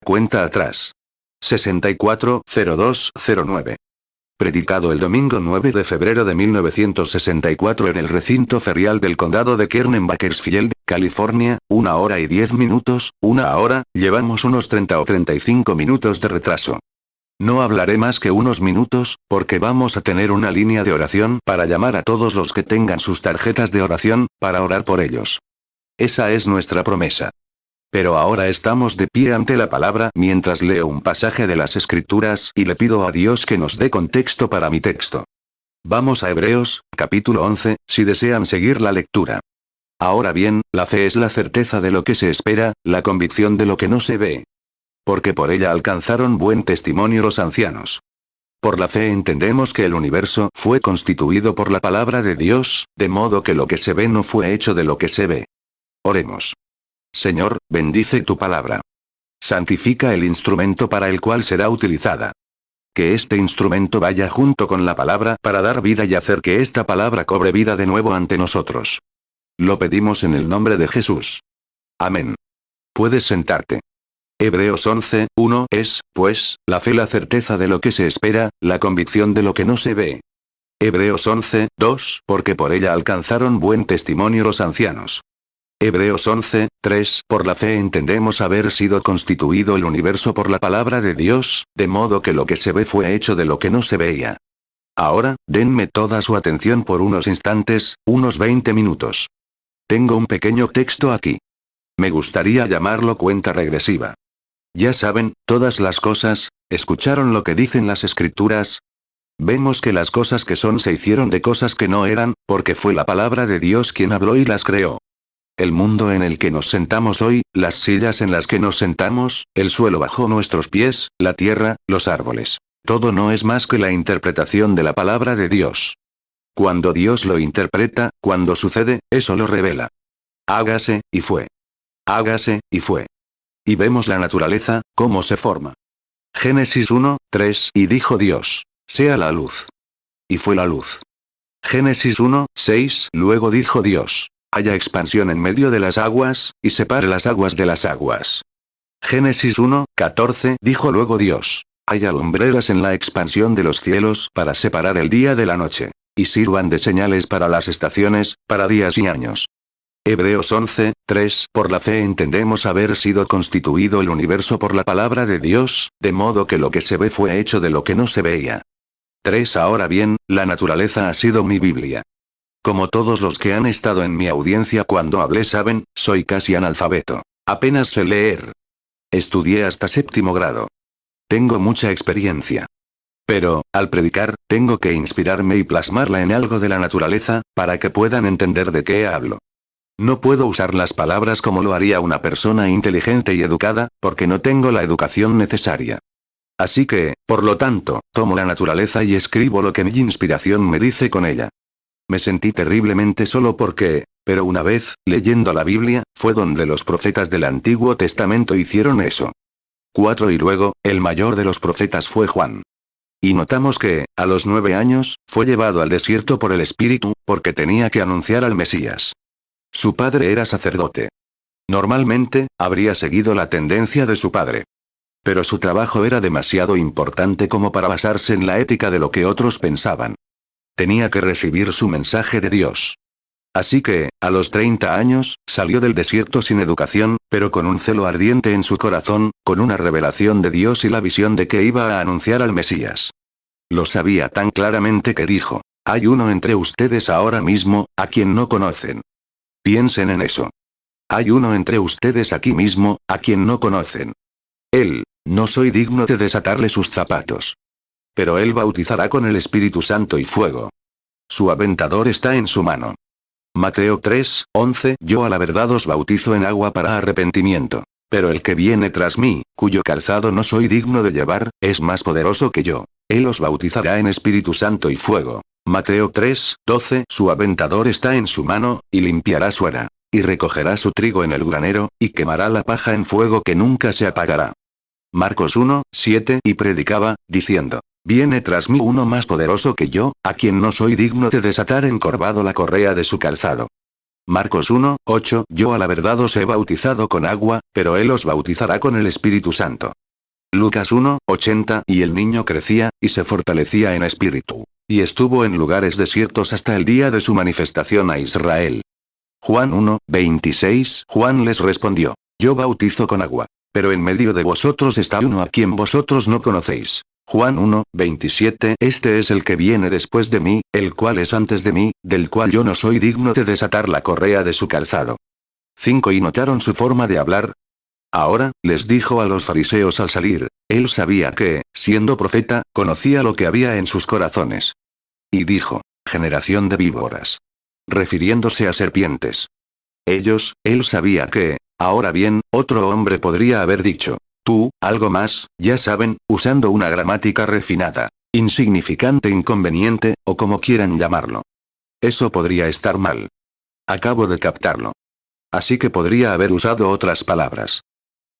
Cuenta atrás. 640209. Predicado el domingo 9 de febrero de 1964 en el recinto ferial del condado de Kern en Bakersfield, California, 1 hora y 10 minutos, 1 hora, llevamos unos 30 o 35 minutos de retraso. No hablaré más que unos minutos, porque vamos a tener una línea de oración para llamar a todos los que tengan sus tarjetas de oración, para orar por ellos. Esa es nuestra promesa. Pero ahora estamos de pie ante la palabra mientras leo un pasaje de las Escrituras y le pido a Dios que nos dé contexto para mi texto. Vamos a Hebreos, capítulo 11, si desean seguir la lectura. Ahora bien, la fe es la certeza de lo que se espera, la convicción de lo que no se ve. Porque por ella alcanzaron buen testimonio los ancianos. Por la fe entendemos que el universo fue constituido por la palabra de Dios, de modo que lo que se ve no fue hecho de lo que se ve. Oremos. Señor, bendice tu palabra. Santifica el instrumento para el cual será utilizada. Que este instrumento vaya junto con la palabra para dar vida y hacer que esta palabra cobre vida de nuevo ante nosotros. Lo pedimos en el nombre de Jesús. Amén. Puedes sentarte. Hebreos 11, 1 es, pues, la fe la certeza de lo que se espera, la convicción de lo que no se ve. Hebreos 11, 2 porque por ella alcanzaron buen testimonio los ancianos. Hebreos 11, 3 por la fe entendemos haber sido constituido el universo por la palabra de Dios, de modo que lo que se ve fue hecho de lo que no se veía. Ahora, denme toda su atención por unos instantes, unos 20 minutos. Tengo un pequeño texto aquí. Me gustaría llamarlo cuenta regresiva. Ya saben, todas las cosas, ¿escucharon lo que dicen las Escrituras? Vemos que las cosas que son se hicieron de cosas que no eran, porque fue la palabra de Dios quien habló y las creó. El mundo en el que nos sentamos hoy, las sillas en las que nos sentamos, el suelo bajo nuestros pies, la tierra, los árboles. Todo no es más que la interpretación de la palabra de Dios. Cuando Dios lo interpreta, cuando sucede, eso lo revela. Hágase, y fue. Hágase, y fue. Y vemos la naturaleza, cómo se forma. Génesis 1, 3 y dijo Dios, sea la luz. Y fue la luz. Génesis 1, 6 luego dijo Dios, haya expansión en medio de las aguas, y separe las aguas de las aguas. Génesis 1, 14 dijo luego Dios, haya lumbreras en la expansión de los cielos para separar el día de la noche, y sirvan de señales para las estaciones, para días y años. Hebreos 11, 3 por la fe entendemos haber sido constituido el universo por la palabra de Dios, de modo que lo que se ve fue hecho de lo que no se veía. 3 Ahora bien, la naturaleza ha sido mi Biblia. Como todos los que han estado en mi audiencia cuando hablé saben, soy casi analfabeto. Apenas sé leer. Estudié hasta 7º grado. Tengo mucha experiencia. Pero, al predicar, tengo que inspirarme y plasmarla en algo de la naturaleza, para que puedan entender de qué hablo. No puedo usar las palabras como lo haría una persona inteligente y educada, porque no tengo la educación necesaria. Así que, por lo tanto, tomo la naturaleza y escribo lo que mi inspiración me dice con ella. Me sentí terriblemente solo pero una vez, leyendo la Biblia, fue donde los profetas del Antiguo Testamento hicieron eso. 4 Y luego, el mayor de los profetas fue Juan. Y notamos que, a los 9 años, fue llevado al desierto por el Espíritu, porque tenía que anunciar al Mesías. Su padre era sacerdote. Normalmente, habría seguido la tendencia de su padre. Pero su trabajo era demasiado importante como para basarse en la ética de lo que otros pensaban. Tenía que recibir su mensaje de Dios. Así que, a los 30 años, salió del desierto sin educación, pero con un celo ardiente en su corazón, con una revelación de Dios y la visión de que iba a anunciar al Mesías. Lo sabía tan claramente que dijo, hay uno entre ustedes ahora mismo, a quien no conocen. Piensen en eso. Hay uno entre ustedes aquí mismo, a quien no conocen. Él, no soy digno de desatarle sus zapatos. Pero él bautizará con el Espíritu Santo y fuego. Su aventador está en su mano. Mateo 3, 11 Yo a la verdad os bautizo en agua para arrepentimiento. Pero el que viene tras mí, cuyo calzado no soy digno de llevar, es más poderoso que yo. Él os bautizará en Espíritu Santo y fuego. Mateo 3, 12 Su aventador está en su mano, y limpiará su era. Y recogerá su trigo en el granero, y quemará la paja en fuego que nunca se apagará. Marcos 1, 7 Y predicaba, diciendo, viene tras mí uno más poderoso que yo, a quien no soy digno de desatar encorvado la correa de su calzado. Marcos 1, 8. Yo a la verdad os he bautizado con agua, pero él os bautizará con el Espíritu Santo. Lucas 1, 80. Y el niño crecía, y se fortalecía en espíritu. Y estuvo en lugares desiertos hasta el día de su manifestación a Israel. Juan 1, 26. Juan les respondió: Yo bautizo con agua. Pero en medio de vosotros está uno a quien vosotros no conocéis. Juan 1, 27. Este es el que viene después de mí, el cual es antes de mí, del cual yo no soy digno de desatar la correa de su calzado. 5. Y notaron su forma de hablar. Ahora, les dijo a los fariseos al salir, él sabía que, siendo profeta, conocía lo que había en sus corazones. Y dijo: generación de víboras. Refiriéndose a serpientes. Él sabía que, ahora bien, otro hombre podría haber dicho: tú, algo más, ya saben, usando una gramática refinada, insignificante, inconveniente, o como quieran llamarlo. Eso podría estar mal. Acabo de captarlo. Así que podría haber usado otras palabras.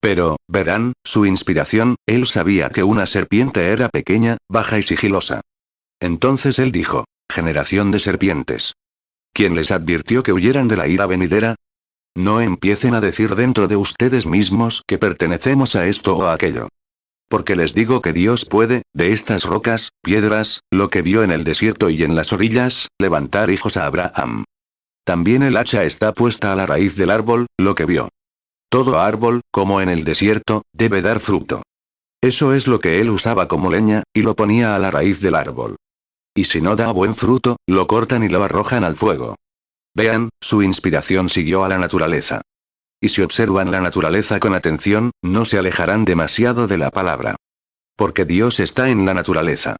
Pero, verán, su inspiración, él sabía que una serpiente era pequeña, baja y sigilosa. Entonces él dijo: generación de serpientes. ¿Quién les advirtió que huyeran de la ira venidera? No empiecen a decir dentro de ustedes mismos que pertenecemos a esto o a aquello. Porque les digo que Dios puede, de estas rocas, piedras, lo que vio en el desierto y en las orillas, levantar hijos a Abraham. También el hacha está puesta a la raíz del árbol, lo que vio. Todo árbol, como en el desierto, debe dar fruto. Eso es lo que él usaba como leña, y lo ponía a la raíz del árbol. Y si no da buen fruto, lo cortan y lo arrojan al fuego. Vean, su inspiración siguió a la naturaleza. Y si observan la naturaleza con atención, no se alejarán demasiado de la palabra. Porque Dios está en la naturaleza.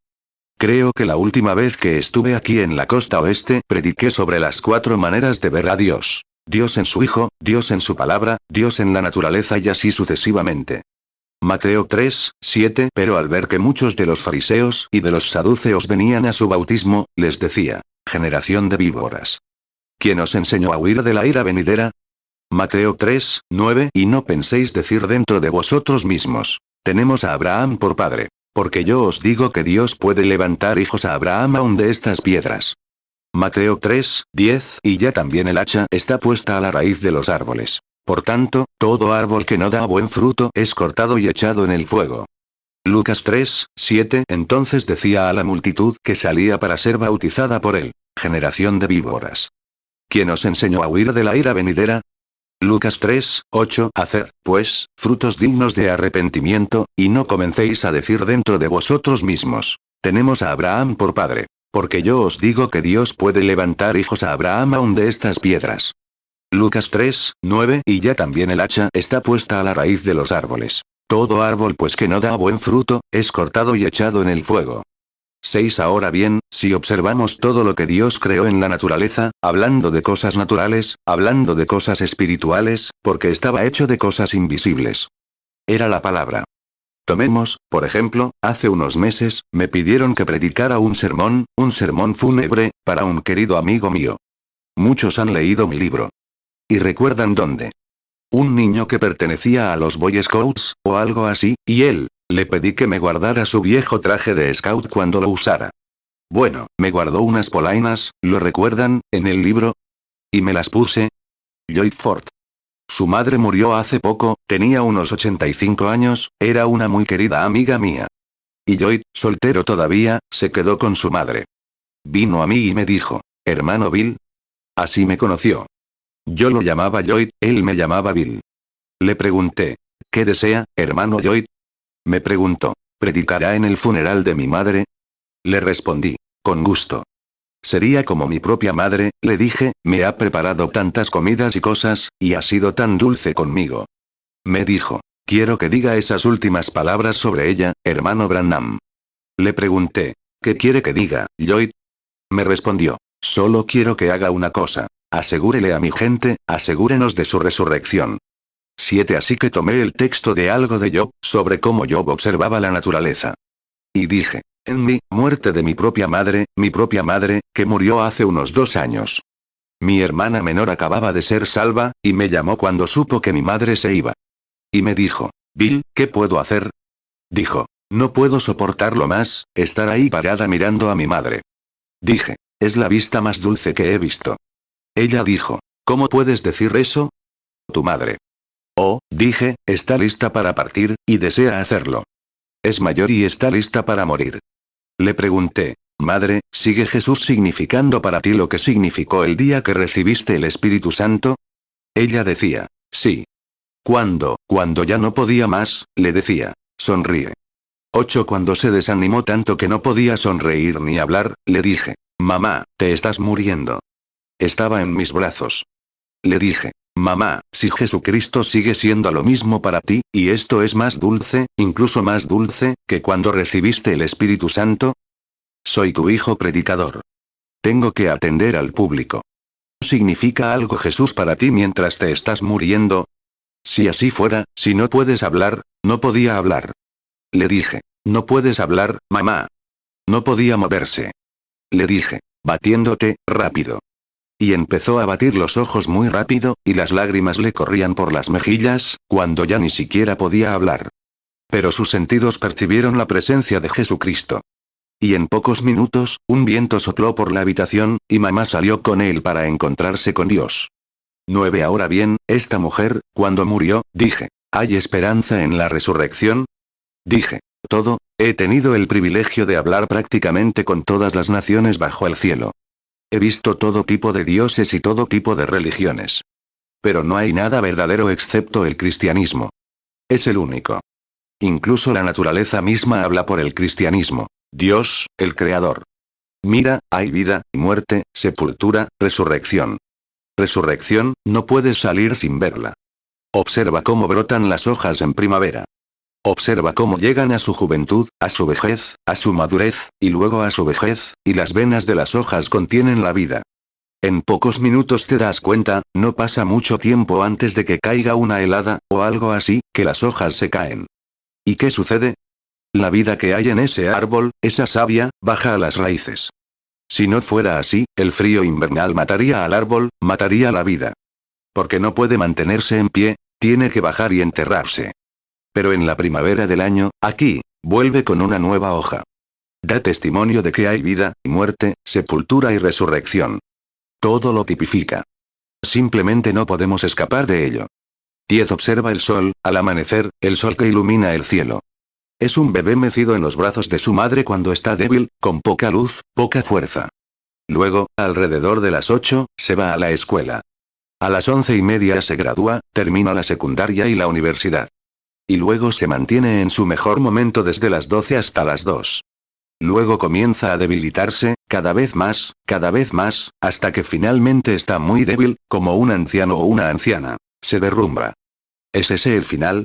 Creo que la última vez que estuve aquí en la costa oeste, prediqué sobre las 4 maneras de ver a Dios. Dios en su Hijo, Dios en su palabra, Dios en la naturaleza y así sucesivamente. Mateo 3, 7. Pero al ver que muchos de los fariseos y de los saduceos venían a su bautismo, les decía: generación de víboras. ¿Quién os enseñó a huir de la ira venidera? Mateo 3, 9. Y no penséis decir dentro de vosotros mismos: tenemos a Abraham por padre. Porque yo os digo que Dios puede levantar hijos a Abraham aún de estas piedras. Mateo 3, 10. Y ya también el hacha está puesta a la raíz de los árboles. Por tanto, todo árbol que no da buen fruto es cortado y echado en el fuego. Lucas 3, 7. Entonces decía a la multitud que salía para ser bautizada por él: generación de víboras. ¿Quién os enseñó a huir de la ira venidera? Lucas 3, 8. Haced, pues, frutos dignos de arrepentimiento, y no comencéis a decir dentro de vosotros mismos: tenemos a Abraham por padre. Porque yo os digo que Dios puede levantar hijos a Abraham aún de estas piedras. Lucas 3, 9. Y ya también el hacha está puesta a la raíz de los árboles. Todo árbol pues que no da buen fruto, es cortado y echado en el fuego. 6. Ahora bien, si observamos todo lo que Dios creó en la naturaleza, hablando de cosas naturales, hablando de cosas espirituales, porque estaba hecho de cosas invisibles. Era la palabra. Tomemos, por ejemplo, hace unos meses, me pidieron que predicara un sermón fúnebre, para un querido amigo mío. Muchos han leído mi libro. ¿Y recuerdan dónde? Un niño que pertenecía a los Boy Scouts, o algo así, y le pedí que me guardara su viejo traje de scout cuando lo usara. Bueno, me guardó unas polainas, ¿lo recuerdan, en el libro? Y me las puse. Lloyd Ford. Su madre murió hace poco, tenía unos 85 años, era una muy querida amiga mía. Y Lloyd, soltero todavía, se quedó con su madre. Vino a mí y me dijo: hermano Bill. Así me conoció. Yo lo llamaba Lloyd, él me llamaba Bill. Le pregunté: ¿qué desea, hermano Lloyd? Me preguntó: ¿predicará en el funeral de mi madre? Le respondí: con gusto. Sería como mi propia madre, le dije, me ha preparado tantas comidas y cosas, y ha sido tan dulce conmigo. Me dijo: quiero que diga esas últimas palabras sobre ella, hermano Branham. Le pregunté: ¿qué quiere que diga, Lloyd? Me respondió: solo quiero que haga una cosa. Asegúrele a mi gente, asegúrenos de su resurrección. 7. Así que tomé el texto de algo de Job, sobre cómo Job observaba la naturaleza. Y dije: en mi muerte de mi propia madre, que murió hace unos 2 años. Mi hermana menor acababa de ser salva, y me llamó cuando supo que mi madre se iba. Y me dijo: Bill, ¿qué puedo hacer? Dijo: no puedo soportarlo más, estar ahí parada mirando a mi madre. Dije: es la vista más dulce que he visto. Ella dijo: ¿Cómo puedes decir eso? Tu madre. Oh, dije, está lista para partir, y desea hacerlo. Es mayor y está lista para morir. Le pregunté, madre, ¿sigue Jesús significando para ti lo que significó el día que recibiste el Espíritu Santo? Ella decía, sí. Cuando ya no podía más, le decía, sonríe. 8. Cuando se desanimó tanto que no podía sonreír ni hablar, le dije, mamá, te estás muriendo. Estaba en mis brazos. Le dije, mamá, si Jesucristo sigue siendo lo mismo para ti, y esto es más dulce, incluso más dulce, que cuando recibiste el Espíritu Santo. Soy tu hijo predicador. Tengo que atender al público. ¿Significa algo Jesús para ti mientras te estás muriendo? Si así fuera, si no puedes hablar, no podía hablar. Le dije, no puedes hablar, mamá. No podía moverse. Le dije, batiéndote, rápido. Y empezó a batir los ojos muy rápido, y las lágrimas le corrían por las mejillas, cuando ya ni siquiera podía hablar. Pero sus sentidos percibieron la presencia de Jesucristo. Y en pocos minutos, un viento sopló por la habitación, y mamá salió con él para encontrarse con Dios. 9. Ahora bien, esta mujer, cuando murió, dije, ¿hay esperanza en la resurrección? Dije, he tenido el privilegio de hablar prácticamente con todas las naciones bajo el cielo. He visto todo tipo de dioses y todo tipo de religiones. Pero no hay nada verdadero excepto el cristianismo. Es el único. Incluso la naturaleza misma habla por el cristianismo. Dios, el Creador. Mira, hay vida, muerte, sepultura, resurrección. Resurrección, no puedes salir sin verla. Observa cómo brotan las hojas en primavera. Observa cómo llegan a su juventud, a su vejez, a su madurez, y luego a su vejez, y las venas de las hojas contienen la vida. En pocos minutos te das cuenta, no pasa mucho tiempo antes de que caiga una helada, o algo así, que las hojas se caen. ¿Y qué sucede? La vida que hay en ese árbol, esa savia, baja a las raíces. Si no fuera así, el frío invernal mataría al árbol, mataría la vida. Porque no puede mantenerse en pie, tiene que bajar y enterrarse. Pero en la primavera del año, aquí, vuelve con una nueva hoja. Da testimonio de que hay vida, muerte, sepultura y resurrección. Todo lo tipifica. Simplemente no podemos escapar de ello. 10. Observa el sol, al amanecer, el sol que ilumina el cielo. Es un bebé mecido en los brazos de su madre cuando está débil, con poca luz, poca fuerza. Luego, alrededor de las 8, se va a la escuela. A las 11:30 se gradúa, termina la secundaria y la universidad. Y luego se mantiene en su mejor momento desde las 12 hasta las 2. Luego comienza a debilitarse, cada vez más, hasta que finalmente está muy débil, como un anciano o una anciana. Se derrumba. ¿Es ese el final?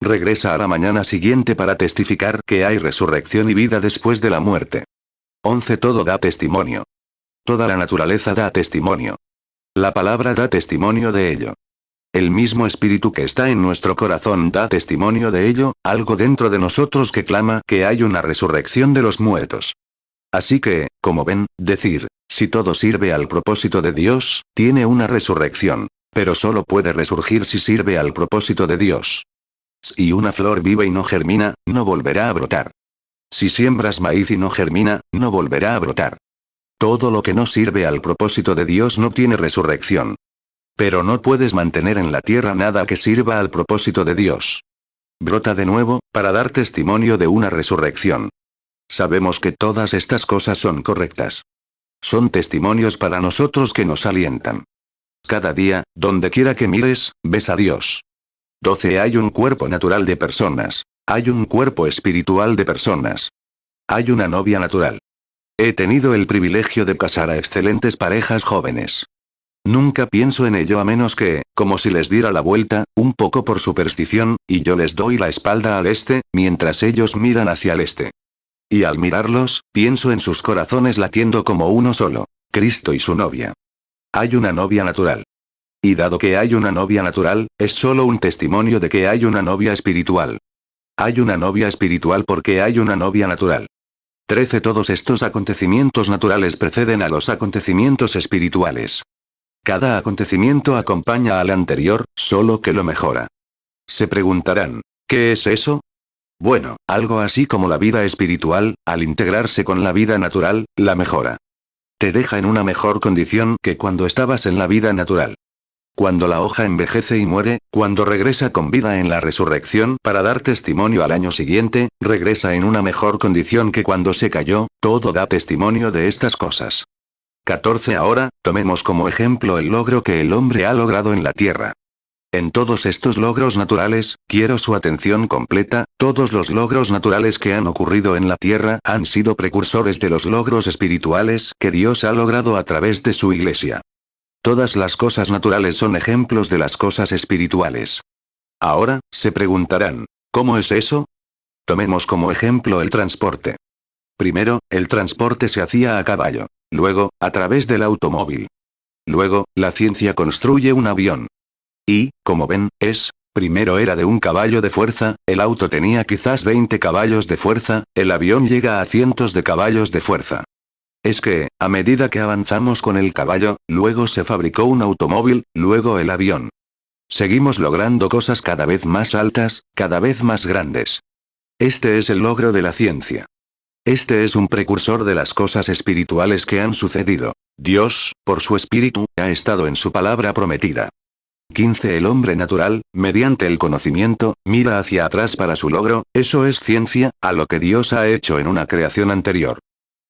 Regresa a la mañana siguiente para testificar que hay resurrección y vida después de la muerte. 11. Todo da testimonio. Toda la naturaleza da testimonio. La palabra da testimonio de ello. El mismo espíritu que está en nuestro corazón da testimonio de ello, algo dentro de nosotros que clama que hay una resurrección de los muertos. Así que, como ven, decir, si todo sirve al propósito de Dios, tiene una resurrección, pero solo puede resurgir si sirve al propósito de Dios. Si una flor vive y no germina, no volverá a brotar. Si siembras maíz y no germina, no volverá a brotar. Todo lo que no sirve al propósito de Dios no tiene resurrección. Pero no puedes mantener en la tierra nada que sirva al propósito de Dios. Brota de nuevo, para dar testimonio de una resurrección. Sabemos que todas estas cosas son correctas. Son testimonios para nosotros que nos alientan. Cada día, donde quiera que mires, ves a Dios. 12. Hay un cuerpo natural de personas. Hay un cuerpo espiritual de personas. Hay una novia natural. He tenido el privilegio de casar a excelentes parejas jóvenes. Nunca pienso en ello a menos que, como si les diera la vuelta, un poco por superstición, y yo les doy la espalda al este, mientras ellos miran hacia el este. Y al mirarlos, pienso en sus corazones latiendo como uno solo, Cristo y su novia. Hay una novia natural. Y dado que hay una novia natural, es solo un testimonio de que hay una novia espiritual. Hay una novia espiritual porque hay una novia natural. 13. Todos estos acontecimientos naturales preceden a los acontecimientos espirituales. Cada acontecimiento acompaña al anterior, solo que lo mejora. Se preguntarán, ¿qué es eso? Bueno, algo así como la vida espiritual, al integrarse con la vida natural, la mejora. Te deja en una mejor condición que cuando estabas en la vida natural. cuando la hoja envejece y muere, cuando regresa con vida en la resurrección para dar testimonio al año siguiente, regresa en una mejor condición que cuando se cayó, todo da testimonio de estas cosas. 14. Ahora, tomemos como ejemplo el logro que el hombre ha logrado en la Tierra. En todos estos logros naturales, quiero su atención completa, todos los logros naturales que han ocurrido en la Tierra han sido precursores de los logros espirituales que Dios ha logrado a través de su Iglesia. Todas las cosas naturales son ejemplos de las cosas espirituales. Ahora, se preguntarán, ¿cómo es eso? Tomemos como ejemplo el transporte. Primero, el transporte se hacía a caballo. Luego, a través del automóvil. Luego, la ciencia construye un avión. Y, como ven, primero era de un caballo de fuerza, el auto tenía quizás 20 caballos de fuerza, el avión llega a cientos de caballos de fuerza. Es que, a medida que avanzamos con el caballo, luego se fabricó un automóvil, luego el avión. Seguimos logrando cosas cada vez más altas, cada vez más grandes. Este es el logro de la ciencia. Este es un precursor de las cosas espirituales que han sucedido. Dios, por su espíritu, ha estado en su palabra prometida. 15. El hombre natural, mediante el conocimiento, mira hacia atrás para su logro, eso es ciencia, a lo que Dios ha hecho en una creación anterior.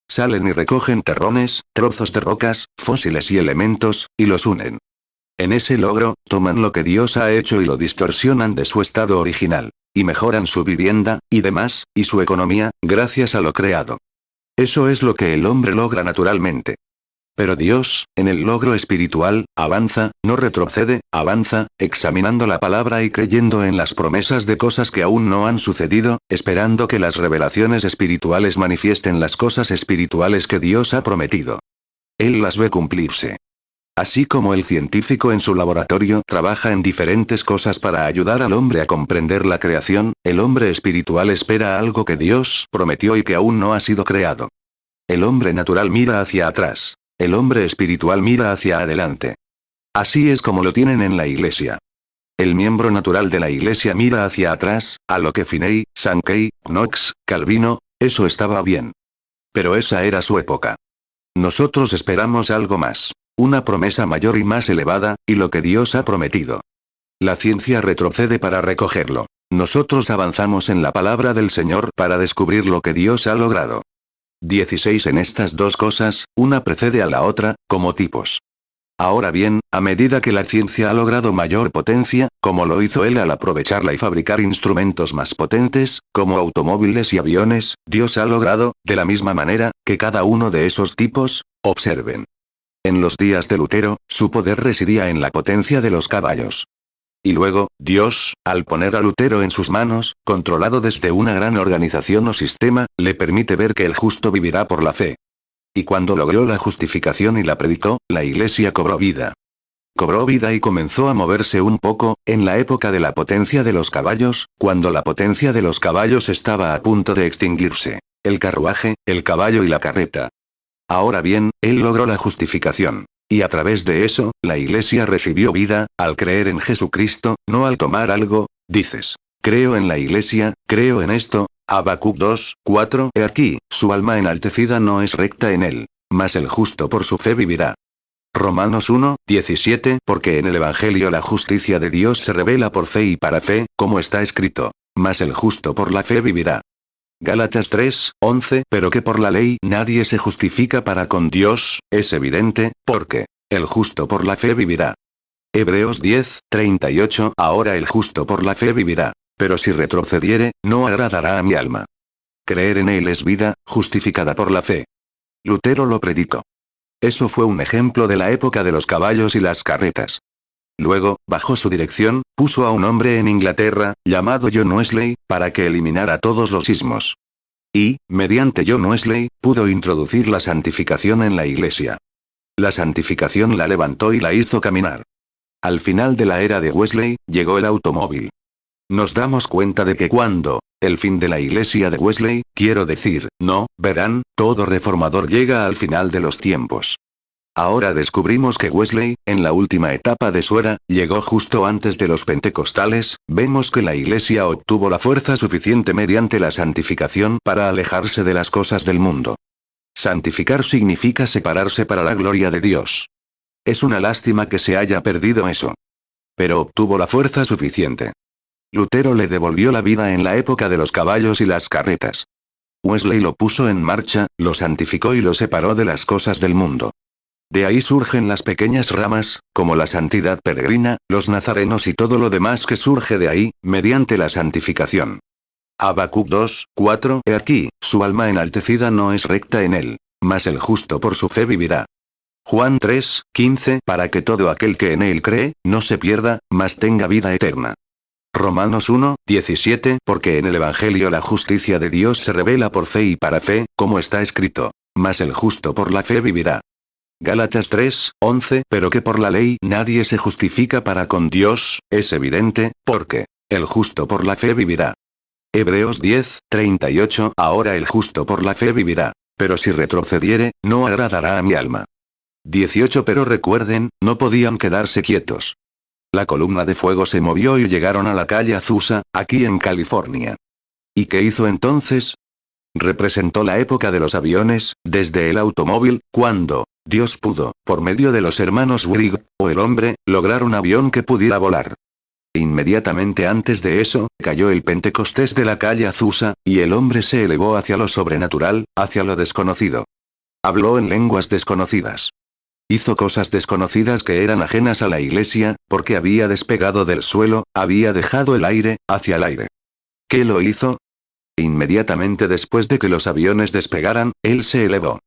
Salen y recogen terrones, trozos de rocas, fósiles y elementos, y los unen. En ese logro, toman lo que Dios ha hecho y lo distorsionan de su estado original. Y mejoran su vivienda, y demás, y su economía, gracias a lo creado. Eso es lo que el hombre logra naturalmente. Pero Dios, en el logro espiritual, avanza, no retrocede, avanza, examinando la palabra y creyendo en las promesas de cosas que aún no han sucedido, esperando que las revelaciones espirituales manifiesten las cosas espirituales que Dios ha prometido. Él las ve cumplirse. Así como el científico en su laboratorio trabaja en diferentes cosas para ayudar al hombre a comprender la creación, el hombre espiritual espera algo que Dios prometió y que aún no ha sido creado. El hombre natural mira hacia atrás. El hombre espiritual mira hacia adelante. Así es como lo tienen en la Iglesia. El miembro natural de la Iglesia mira hacia atrás, a lo que Finney, Sankey, Knox, Calvino, eso estaba bien. Pero esa era su época. Nosotros esperamos algo más. Una promesa mayor y más elevada, y lo que Dios ha prometido. La ciencia retrocede para recogerlo. Nosotros avanzamos en la palabra del Señor para descubrir lo que Dios ha logrado. 16. En estas dos cosas, una precede a la otra, como tipos. Ahora bien, a medida que la ciencia ha logrado mayor potencia, como lo hizo él al aprovecharla y fabricar instrumentos más potentes, como automóviles y aviones, Dios ha logrado, de la misma manera, que cada uno de esos tipos, observen. En los días de Lutero, su poder residía en la potencia de los caballos. Y luego, Dios, al poner a Lutero en sus manos, controlado desde una gran organización o sistema, le permite ver que el justo vivirá por la fe. Y cuando logró la justificación y la predicó, la Iglesia cobró vida. Cobró vida y comenzó a moverse un poco, en la época de la potencia de los caballos, cuando la potencia de los caballos estaba a punto de extinguirse. El carruaje, el caballo y la carreta. Ahora bien, él logró la justificación. Y a través de eso, la Iglesia recibió vida, al creer en Jesucristo, no al tomar algo, dices. Creo en la Iglesia, creo en esto. Habacuc 2, 4. He aquí, su alma enaltecida no es recta en él. Mas el justo por su fe vivirá. Romanos 1, 17. Porque en el Evangelio la justicia de Dios se revela por fe y para fe, como está escrito. Mas el justo por la fe vivirá. Gálatas 3, 11. Pero que por la ley nadie se justifica para con Dios, es evidente, porque el justo por la fe vivirá. Hebreos 10, 38. Ahora el justo por la fe vivirá. Pero si retrocediere, no agradará a mi alma. Creer en él es vida, justificada por la fe. Lutero lo predicó. Eso fue un ejemplo de la época de los caballos y las carretas. Luego, bajo su dirección, puso a un hombre en Inglaterra, llamado John Wesley, para que eliminara todos los ismos. Y, mediante John Wesley, pudo introducir la santificación en la Iglesia. La santificación la levantó y la hizo caminar. Al final de la era de Wesley, llegó el automóvil. Nos damos cuenta de que cuando, el fin de la Iglesia de Wesley, quiero decir, no, verán, todo reformador llega al final de los tiempos. Ahora descubrimos que Wesley, en la última etapa de su era, llegó justo antes de los pentecostales, vemos que la Iglesia obtuvo la fuerza suficiente mediante la santificación para alejarse de las cosas del mundo. Santificar significa separarse para la gloria de Dios. Es una lástima que se haya perdido eso. Pero obtuvo la fuerza suficiente. Lutero le devolvió la vida en la época de los caballos y las carretas. Wesley lo puso en marcha, lo santificó y lo separó de las cosas del mundo. De ahí surgen las pequeñas ramas, como la santidad peregrina, los nazarenos y todo lo demás que surge de ahí, mediante la santificación. Habacuc 2, 4. He aquí, su alma enaltecida no es recta en él, mas el justo por su fe vivirá. Juan 3, 15. Para que todo aquel que en él cree, no se pierda, mas tenga vida eterna. Romanos 1, 17. Porque en el Evangelio la justicia de Dios se revela por fe y para fe, como está escrito, mas el justo por la fe vivirá. Gálatas 3, 11. Pero que por la ley nadie se justifica para con Dios, es evidente, porque el justo por la fe vivirá. Hebreos 10, 38. Ahora el justo por la fe vivirá, pero si retrocediere, no agradará a mi alma. 18. Pero recuerden, no podían quedarse quietos. La columna de fuego se movió y llegaron a la calle Azusa, aquí en California. ¿Y qué hizo entonces? Representó la época de los aviones, desde el automóvil, cuando Dios pudo, por medio de los hermanos Wright, o el hombre, lograr un avión que pudiera volar. Inmediatamente antes de eso, cayó el Pentecostés de la calle Azusa, y el hombre se elevó hacia lo sobrenatural, hacia lo desconocido. Habló en lenguas desconocidas. Hizo cosas desconocidas que eran ajenas a la iglesia, porque había despegado del suelo, había dejado el aire, hacia el aire. ¿Qué lo hizo? Inmediatamente después de que los aviones despegaran, él se elevó.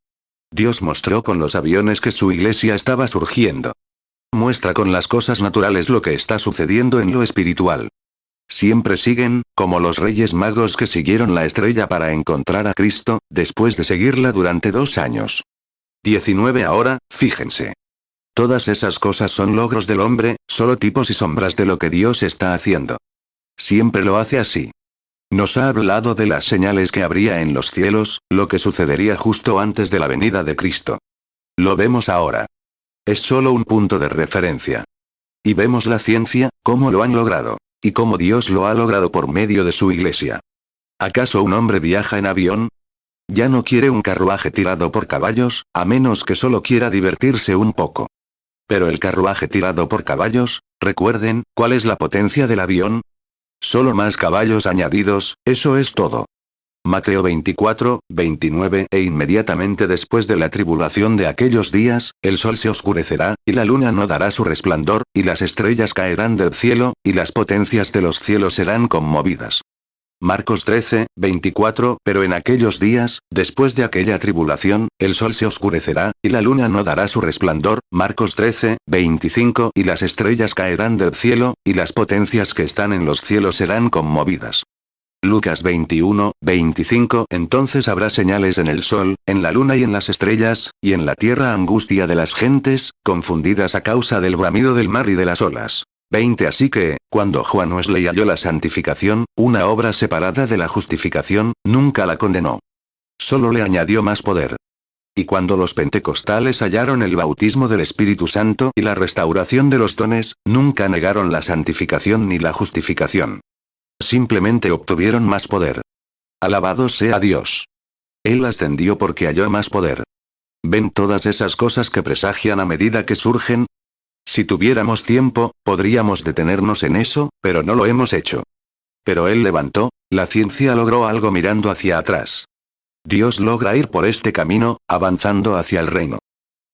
Dios mostró con los aviones que su iglesia estaba surgiendo. Muestra con las cosas naturales lo que está sucediendo en lo espiritual. Siempre siguen, como los reyes magos que siguieron la estrella para encontrar a Cristo, después de seguirla durante 2 años. 19. Ahora, fíjense. Todas esas cosas son logros del hombre, solo tipos y sombras de lo que Dios está haciendo. Siempre lo hace así. Nos ha hablado de las señales que habría en los cielos, lo que sucedería justo antes de la venida de Cristo. Lo vemos ahora. Es solo un punto de referencia. Y vemos la ciencia, cómo lo han logrado. Y cómo Dios lo ha logrado por medio de su iglesia. ¿Acaso un hombre viaja en avión? Ya no quiere un carruaje tirado por caballos, a menos que solo quiera divertirse un poco. Pero el carruaje tirado por caballos, recuerden, ¿cuál es la potencia del avión? Solo más caballos añadidos, eso es todo. Mateo 24, 29. E inmediatamente después de la tribulación de aquellos días, el sol se oscurecerá, y la luna no dará su resplandor, y las estrellas caerán del cielo, y las potencias de los cielos serán conmovidas. Marcos 13, 24. Pero en aquellos días, después de aquella tribulación, el sol se oscurecerá, y la luna no dará su resplandor. Marcos 13, 25. Y las estrellas caerán del cielo, y las potencias que están en los cielos serán conmovidas. Lucas 21, 25. Entonces habrá señales en el sol, en la luna y en las estrellas, y en la tierra angustia de las gentes, confundidas a causa del bramido del mar y de las olas. 20. Así que, cuando Juan Wesley halló la santificación, una obra separada de la justificación, nunca la condenó. Solo le añadió más poder. Y cuando los pentecostales hallaron el bautismo del Espíritu Santo y la restauración de los dones, nunca negaron la santificación ni la justificación. Simplemente obtuvieron más poder. Alabado sea Dios. Él ascendió porque halló más poder. ¿Ven todas esas cosas que presagian a medida que surgen? Si tuviéramos tiempo, podríamos detenernos en eso, pero no lo hemos hecho. Pero Él levantó, la ciencia logró algo mirando hacia atrás. Dios logra ir por este camino, avanzando hacia el reino.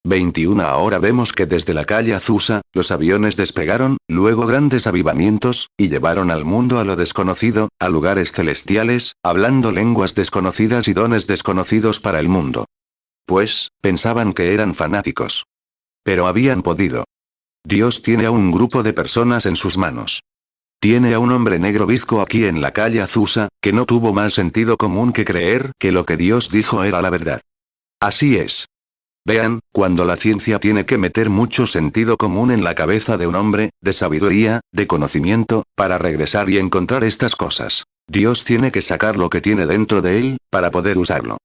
21. Ahora vemos que desde la calle Azusa, los aviones despegaron, luego grandes avivamientos, y llevaron al mundo a lo desconocido, a lugares celestiales, hablando lenguas desconocidas y dones desconocidos para el mundo. Pues, pensaban que eran fanáticos. Pero habían podido. Dios tiene a un grupo de personas en sus manos. Tiene a un hombre negro bizco aquí en la calle Azusa, que no tuvo más sentido común que creer que lo que Dios dijo era la verdad. Así es. Vean, cuando la ciencia tiene que meter mucho sentido común en la cabeza de un hombre, de sabiduría, de conocimiento, para regresar y encontrar estas cosas, Dios tiene que sacar lo que tiene dentro de él, para poder usarlo.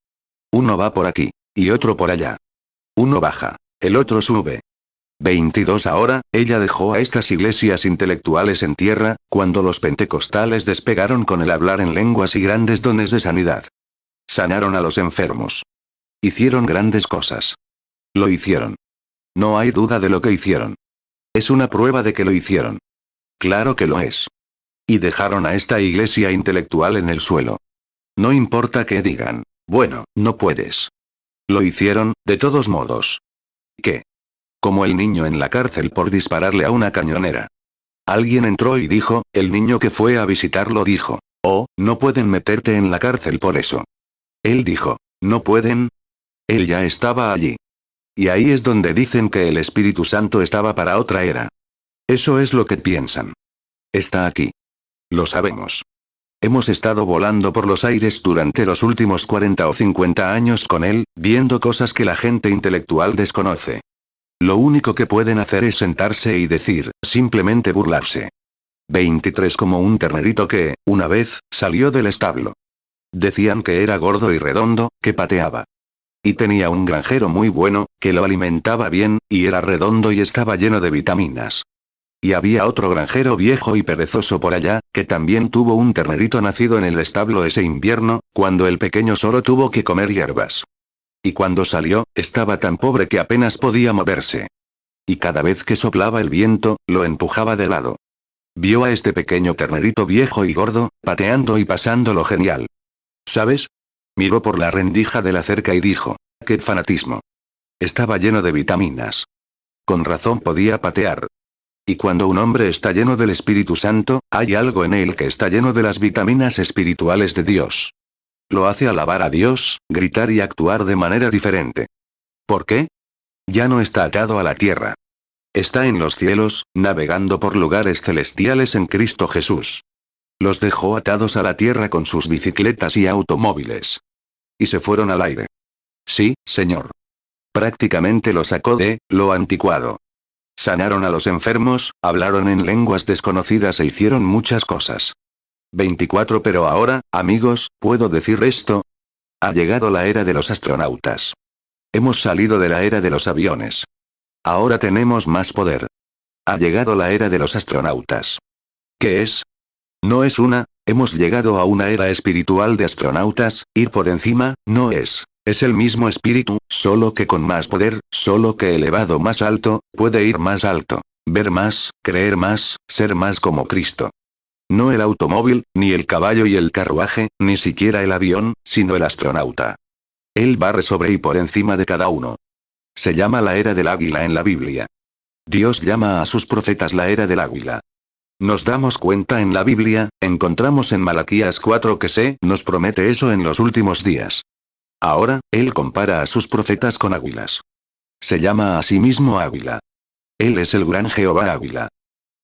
Uno va por aquí, y otro por allá. Uno baja, el otro sube. 22. Ahora, ella dejó a estas iglesias intelectuales en tierra, cuando los pentecostales despegaron con el hablar en lenguas y grandes dones de sanidad. Sanaron a los enfermos. Hicieron grandes cosas. Lo hicieron. No hay duda de lo que hicieron. Es una prueba de que lo hicieron. Claro que lo es. Y dejaron a esta iglesia intelectual en el suelo. No importa qué digan. Bueno, no puedes. Lo hicieron, de todos modos. ¿Qué? Como el niño en la cárcel por dispararle a una cañonera. Alguien entró y dijo, el niño que fue a visitarlo dijo, oh, no pueden meterte en la cárcel por eso. Él dijo, ¿no pueden? Él ya estaba allí. Y ahí es donde dicen que el Espíritu Santo estaba para otra era. Eso es lo que piensan. Está aquí. Lo sabemos. Hemos estado volando por los aires durante los últimos 40 o 50 años con él, viendo cosas que la gente intelectual desconoce. Lo único que pueden hacer es sentarse y decir, simplemente burlarse. 23 como un ternerito que, una vez, salió del establo. Decían que era gordo y redondo, que pateaba. Y tenía un granjero muy bueno, que lo alimentaba bien, y era redondo y estaba lleno de vitaminas. Y había otro granjero viejo y perezoso por allá, que también tuvo un ternerito nacido en el establo ese invierno, cuando el pequeño solo tuvo que comer hierbas. Y cuando salió, estaba tan pobre que apenas podía moverse. Y cada vez que soplaba el viento, lo empujaba de lado. Vio a este pequeño ternerito viejo y gordo, pateando y pasándolo genial. ¿Sabes? Miró por la rendija de la cerca y dijo, ¡qué fanatismo! Estaba lleno de vitaminas. Con razón podía patear. Y cuando un hombre está lleno del Espíritu Santo, hay algo en él que está lleno de las vitaminas espirituales de Dios. Lo hace alabar a Dios, gritar y actuar de manera diferente. ¿Por qué? Ya no está atado a la tierra. Está en los cielos, navegando por lugares celestiales en Cristo Jesús. Los dejó atados a la tierra con sus bicicletas y automóviles. Y se fueron al aire. Sí, señor. Prácticamente lo sacó de lo anticuado. Sanaron a los enfermos, hablaron en lenguas desconocidas e hicieron muchas cosas. 24 Pero ahora, amigos, ¿puedo decir esto? Ha llegado la era de los astronautas. Hemos salido de la era de los aviones. Ahora tenemos más poder. Ha llegado la era de los astronautas. ¿Qué es? No es hemos llegado a una era espiritual de astronautas, ir por encima, no es. Es el mismo espíritu, solo que con más poder, solo que elevado más alto, puede ir más alto, ver más, creer más, ser más como Cristo. No el automóvil, ni el caballo y el carruaje, ni siquiera el avión, sino el astronauta. Él barre sobre y por encima de cada uno. Se llama la era del águila en la Biblia. Dios llama a sus profetas la era del águila. Nos damos cuenta en la Biblia, encontramos en Malaquías 4 que se nos promete eso en los últimos días. Ahora, él compara a sus profetas con águilas. Se llama a sí mismo águila. Él es el gran Jehová águila.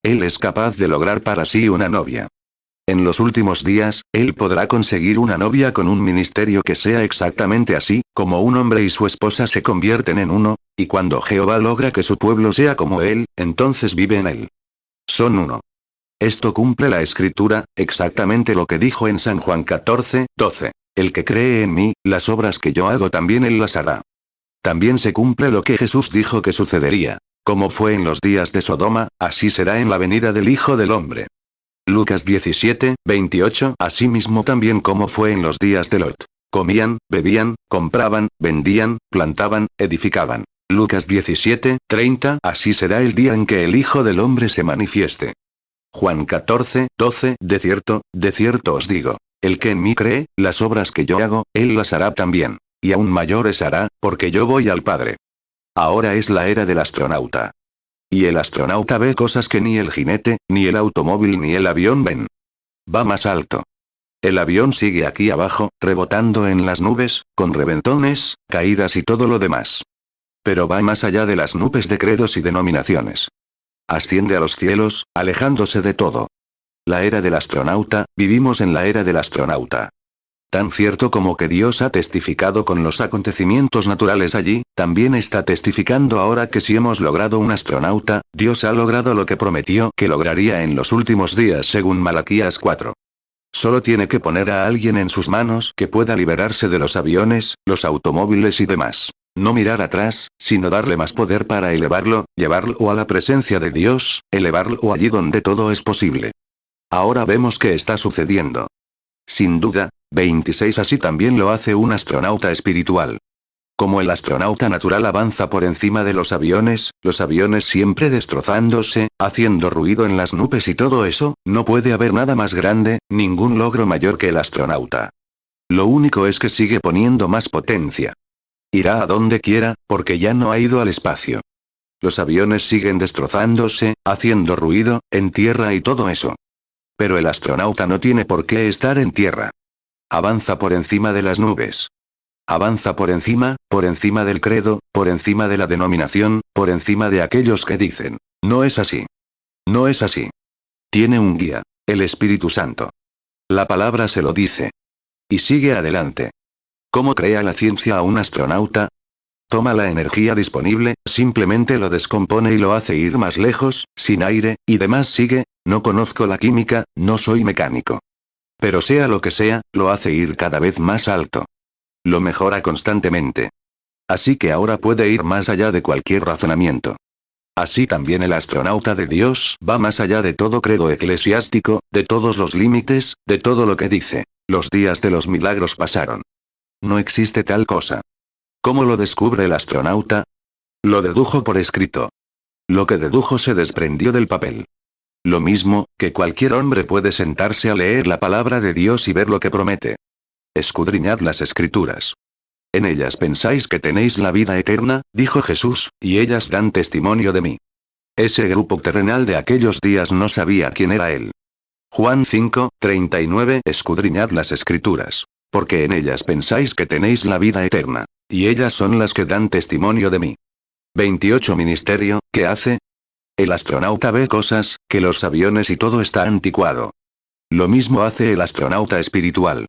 Él es capaz de lograr para sí una novia. En los últimos días, él podrá conseguir una novia con un ministerio que sea exactamente así, como un hombre y su esposa se convierten en uno, y cuando Jehová logra que su pueblo sea como él, entonces vive en él. Son uno. Esto cumple la escritura, exactamente lo que dijo en San Juan 14:12. El que cree en mí, las obras que yo hago también él las hará. También se cumple lo que Jesús dijo que sucedería. Como fue en los días de Sodoma, así será en la venida del Hijo del Hombre. Lucas 17:28. Asimismo también como fue en los días de Lot. Comían, bebían, compraban, vendían, plantaban, edificaban. Lucas 17:30. Así será el día en que el Hijo del Hombre se manifieste. Juan 14:12. De cierto os digo, el que en mí cree, las obras que yo hago, él las hará también. Y aún mayores hará, porque yo voy al Padre. Ahora es la era del astronauta. Y el astronauta ve cosas que ni el jinete, ni el automóvil ni el avión ven. Va más alto. El avión sigue aquí abajo, rebotando en las nubes, con reventones, caídas y todo lo demás. Pero va más allá de las nubes de credos y denominaciones. Asciende a los cielos, alejándose de todo. La era del astronauta, vivimos en la era del astronauta. Tan cierto como que Dios ha testificado con los acontecimientos naturales allí, también está testificando ahora que si hemos logrado un astronauta, Dios ha logrado lo que prometió que lograría en los últimos días según Malaquías 4. Solo tiene que poner a alguien en sus manos que pueda liberarse de los aviones, los automóviles y demás. No mirar atrás, sino darle más poder para elevarlo, llevarlo a la presencia de Dios, elevarlo allí donde todo es posible. Ahora vemos qué está sucediendo. Sin duda, 26 así también lo hace un astronauta espiritual. Como el astronauta natural avanza por encima de los aviones siempre destrozándose, haciendo ruido en las nubes y todo eso, no puede haber nada más grande, ningún logro mayor que el astronauta. Lo único es que sigue poniendo más potencia. Irá a donde quiera, porque ya no ha ido al espacio. Los aviones siguen destrozándose, haciendo ruido, en tierra y todo eso. Pero el astronauta no tiene por qué estar en tierra. Avanza por encima de las nubes. Avanza por encima del credo, por encima de la denominación, por encima de aquellos que dicen, no es así. No es así. Tiene un guía, el Espíritu Santo. La palabra se lo dice. Y sigue adelante. ¿Cómo crea la ciencia a un astronauta? Toma la energía disponible, simplemente lo descompone y lo hace ir más lejos, sin aire, y demás sigue, no conozco la química, no soy mecánico. Pero sea lo que sea, lo hace ir cada vez más alto. Lo mejora constantemente. Así que ahora puede ir más allá de cualquier razonamiento. Así también el astronauta de Dios va más allá de todo credo eclesiástico, de todos los límites, de todo lo que dice. Los días de los milagros pasaron. No existe tal cosa. ¿Cómo lo descubre el astronauta? Lo dedujo por escrito. Lo que dedujo se desprendió del papel. Lo mismo, que cualquier hombre puede sentarse a leer la palabra de Dios y ver lo que promete. Escudriñad las escrituras. En ellas pensáis que tenéis la vida eterna, dijo Jesús, y ellas dan testimonio de mí. Ese grupo terrenal de aquellos días no sabía quién era él. Juan 5:39 Escudriñad las escrituras. Porque en ellas pensáis que tenéis la vida eterna. Y ellas son las que dan testimonio de mí. 28 Ministerio, ¿qué hace? El astronauta ve cosas, que los aviones y todo está anticuado. Lo mismo hace el astronauta espiritual.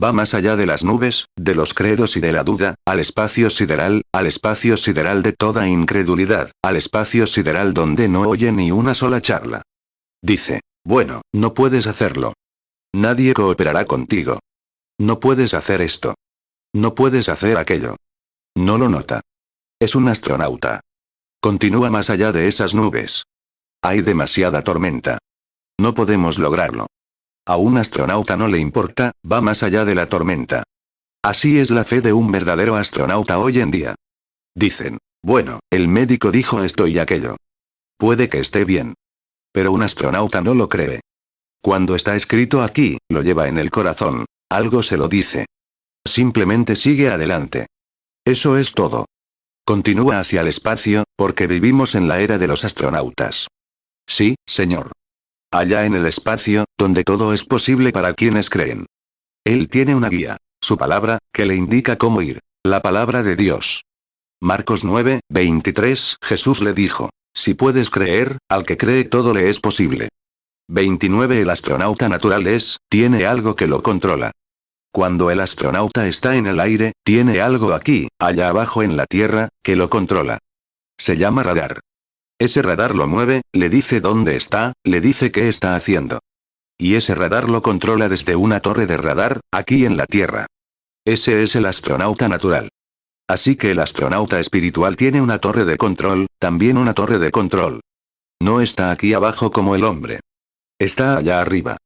Va más allá de las nubes, de los credos y de la duda, al espacio sideral de toda incredulidad, al espacio sideral donde no oye ni una sola charla. Dice, bueno, no puedes hacerlo. Nadie cooperará contigo. No puedes hacer esto. No puedes hacer aquello. No lo nota. Es un astronauta. Continúa más allá de esas nubes. Hay demasiada tormenta. No podemos lograrlo. A un astronauta no le importa, va más allá de la tormenta. Así es la fe de un verdadero astronauta hoy en día. Dicen, bueno, el médico dijo esto y aquello. Puede que esté bien. Pero un astronauta no lo cree. Cuando está escrito aquí, lo lleva en el corazón, algo se lo dice. Simplemente sigue adelante. Eso es todo. Continúa hacia el espacio, porque vivimos en la era de los astronautas. Sí, señor. Allá en el espacio, donde todo es posible para quienes creen. Él tiene una guía, su palabra, que le indica cómo ir, la palabra de Dios. Marcos 9:23 Jesús le dijo, si puedes creer, al que cree todo le es posible. 29 El astronauta natural tiene algo que lo controla. Cuando el astronauta está en el aire, tiene algo aquí, allá abajo en la tierra, que lo controla. Se llama radar. Ese radar lo mueve, le dice dónde está, le dice qué está haciendo. Y ese radar lo controla desde una torre de radar, aquí en la Tierra. Ese es el astronauta natural. Así que el astronauta espiritual tiene una torre de control, también una torre de control. No está aquí abajo como el hombre. Está allá arriba.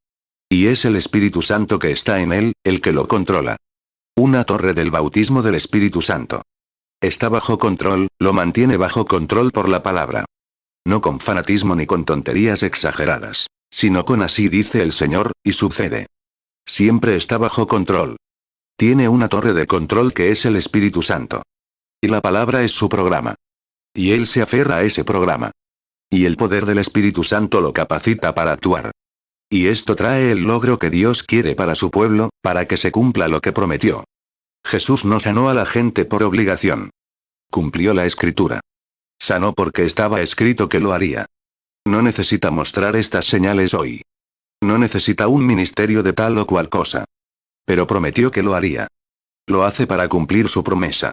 Y es el Espíritu Santo que está en él, el que lo controla. Una torre del bautismo del Espíritu Santo. Está bajo control, lo mantiene bajo control por la palabra. No con fanatismo ni con tonterías exageradas, sino con así dice el Señor, y sucede. Siempre está bajo control. Tiene una torre de control que es el Espíritu Santo. Y la palabra es su programa. Y él se aferra a ese programa. Y el poder del Espíritu Santo lo capacita para actuar. Y esto trae el logro que Dios quiere para su pueblo, para que se cumpla lo que prometió. Jesús no sanó a la gente por obligación. Cumplió la Escritura. Sanó porque estaba escrito que lo haría. No necesita mostrar estas señales hoy. No necesita un ministerio de tal o cual cosa. Pero prometió que lo haría. Lo hace para cumplir su promesa.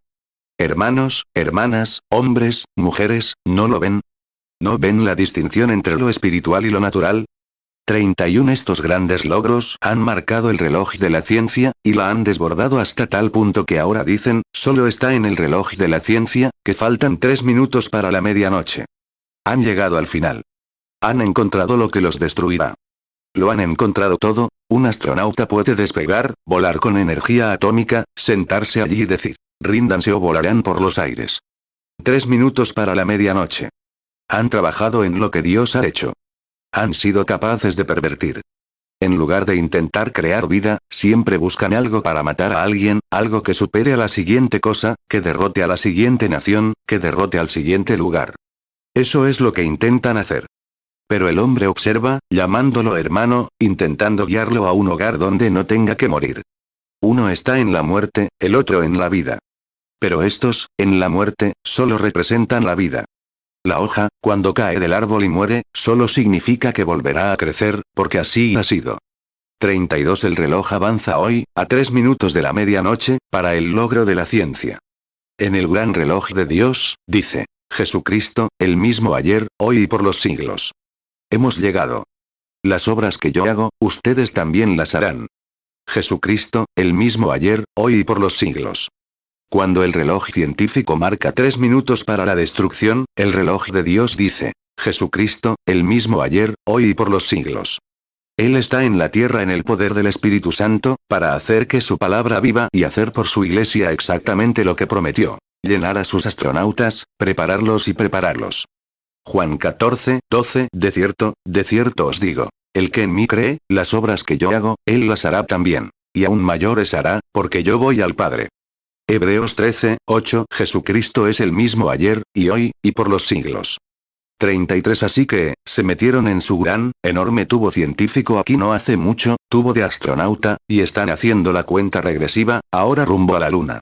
Hermanos, hermanas, hombres, mujeres, ¿no lo ven? ¿No ven la distinción entre lo espiritual y lo natural? 31 Estos grandes logros han marcado el reloj de la ciencia, y la han desbordado hasta tal punto que ahora dicen, solo está en el reloj de la ciencia, que faltan 3 minutos para la medianoche. Han llegado al final. Han encontrado lo que los destruirá. Lo han encontrado todo, un astronauta puede despegar, volar con energía atómica, sentarse allí y decir, Ríndanse o volarán por los aires. 3 minutos para la medianoche. Han trabajado en lo que Dios ha hecho. Han sido capaces de pervertir. En lugar de intentar crear vida, siempre buscan algo para matar a alguien, algo que supere a la siguiente cosa, que derrote a la siguiente nación, que derrote al siguiente lugar. Eso es lo que intentan hacer. Pero el hombre observa, llamándolo hermano, intentando guiarlo a un hogar donde no tenga que morir. Uno está en la muerte, el otro en la vida. Pero estos, en la muerte, solo representan la vida. La hoja, cuando cae del árbol y muere, solo significa que volverá a crecer, porque así ha sido. 32 El reloj avanza hoy, a 3 minutos de la medianoche, para el logro de la ciencia. En el gran reloj de Dios, dice, Jesucristo, el mismo ayer, hoy y por los siglos. Hemos llegado. Las obras que yo hago, ustedes también las harán. Jesucristo, el mismo ayer, hoy y por los siglos. Cuando el reloj científico marca 3 minutos para la destrucción, el reloj de Dios dice, Jesucristo, el mismo ayer, hoy y por los siglos. Él está en la tierra en el poder del Espíritu Santo, para hacer que su palabra viva y hacer por su iglesia exactamente lo que prometió. Llenar a sus astronautas, prepararlos y prepararlos. Juan 14:12 De cierto os digo, el que en mí cree, las obras que yo hago, él las hará también. Y aún mayores hará, porque yo voy al Padre. Hebreos 13:8 Jesucristo es el mismo ayer, y hoy, y por los siglos. 33 Así que, se metieron en su gran, enorme tubo científico aquí no hace mucho, tubo de astronauta, y están haciendo la cuenta regresiva, ahora rumbo a la luna.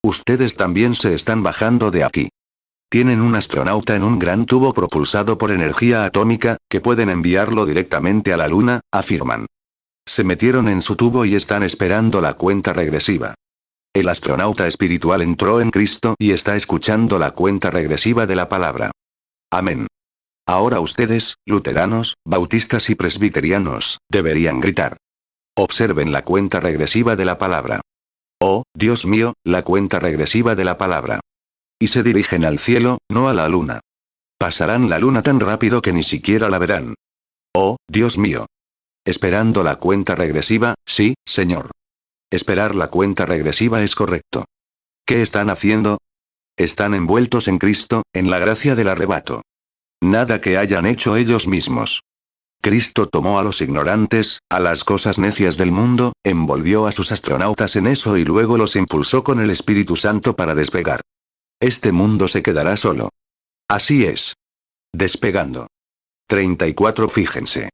Ustedes también se están bajando de aquí. Tienen un astronauta en un gran tubo propulsado por energía atómica, que pueden enviarlo directamente a la luna, afirman. Se metieron en su tubo y están esperando la cuenta regresiva. El astronauta espiritual entró en Cristo y está escuchando la cuenta regresiva de la palabra. Amén. Ahora ustedes, luteranos, bautistas y presbiterianos, deberían gritar. Observen la cuenta regresiva de la palabra. Oh, Dios mío, la cuenta regresiva de la palabra. Y se dirigen al cielo, no a la luna. Pasarán la luna tan rápido que ni siquiera la verán. Oh, Dios mío. Esperando la cuenta regresiva, sí, Señor. Esperar la cuenta regresiva es correcto. ¿Qué están haciendo? Están envueltos en Cristo, en la gracia del arrebato. Nada que hayan hecho ellos mismos. Cristo tomó a los ignorantes, a las cosas necias del mundo, envolvió a sus astronautas en eso y luego los impulsó con el Espíritu Santo para despegar. Este mundo se quedará solo. Así es. Despegando. 34 Fíjense.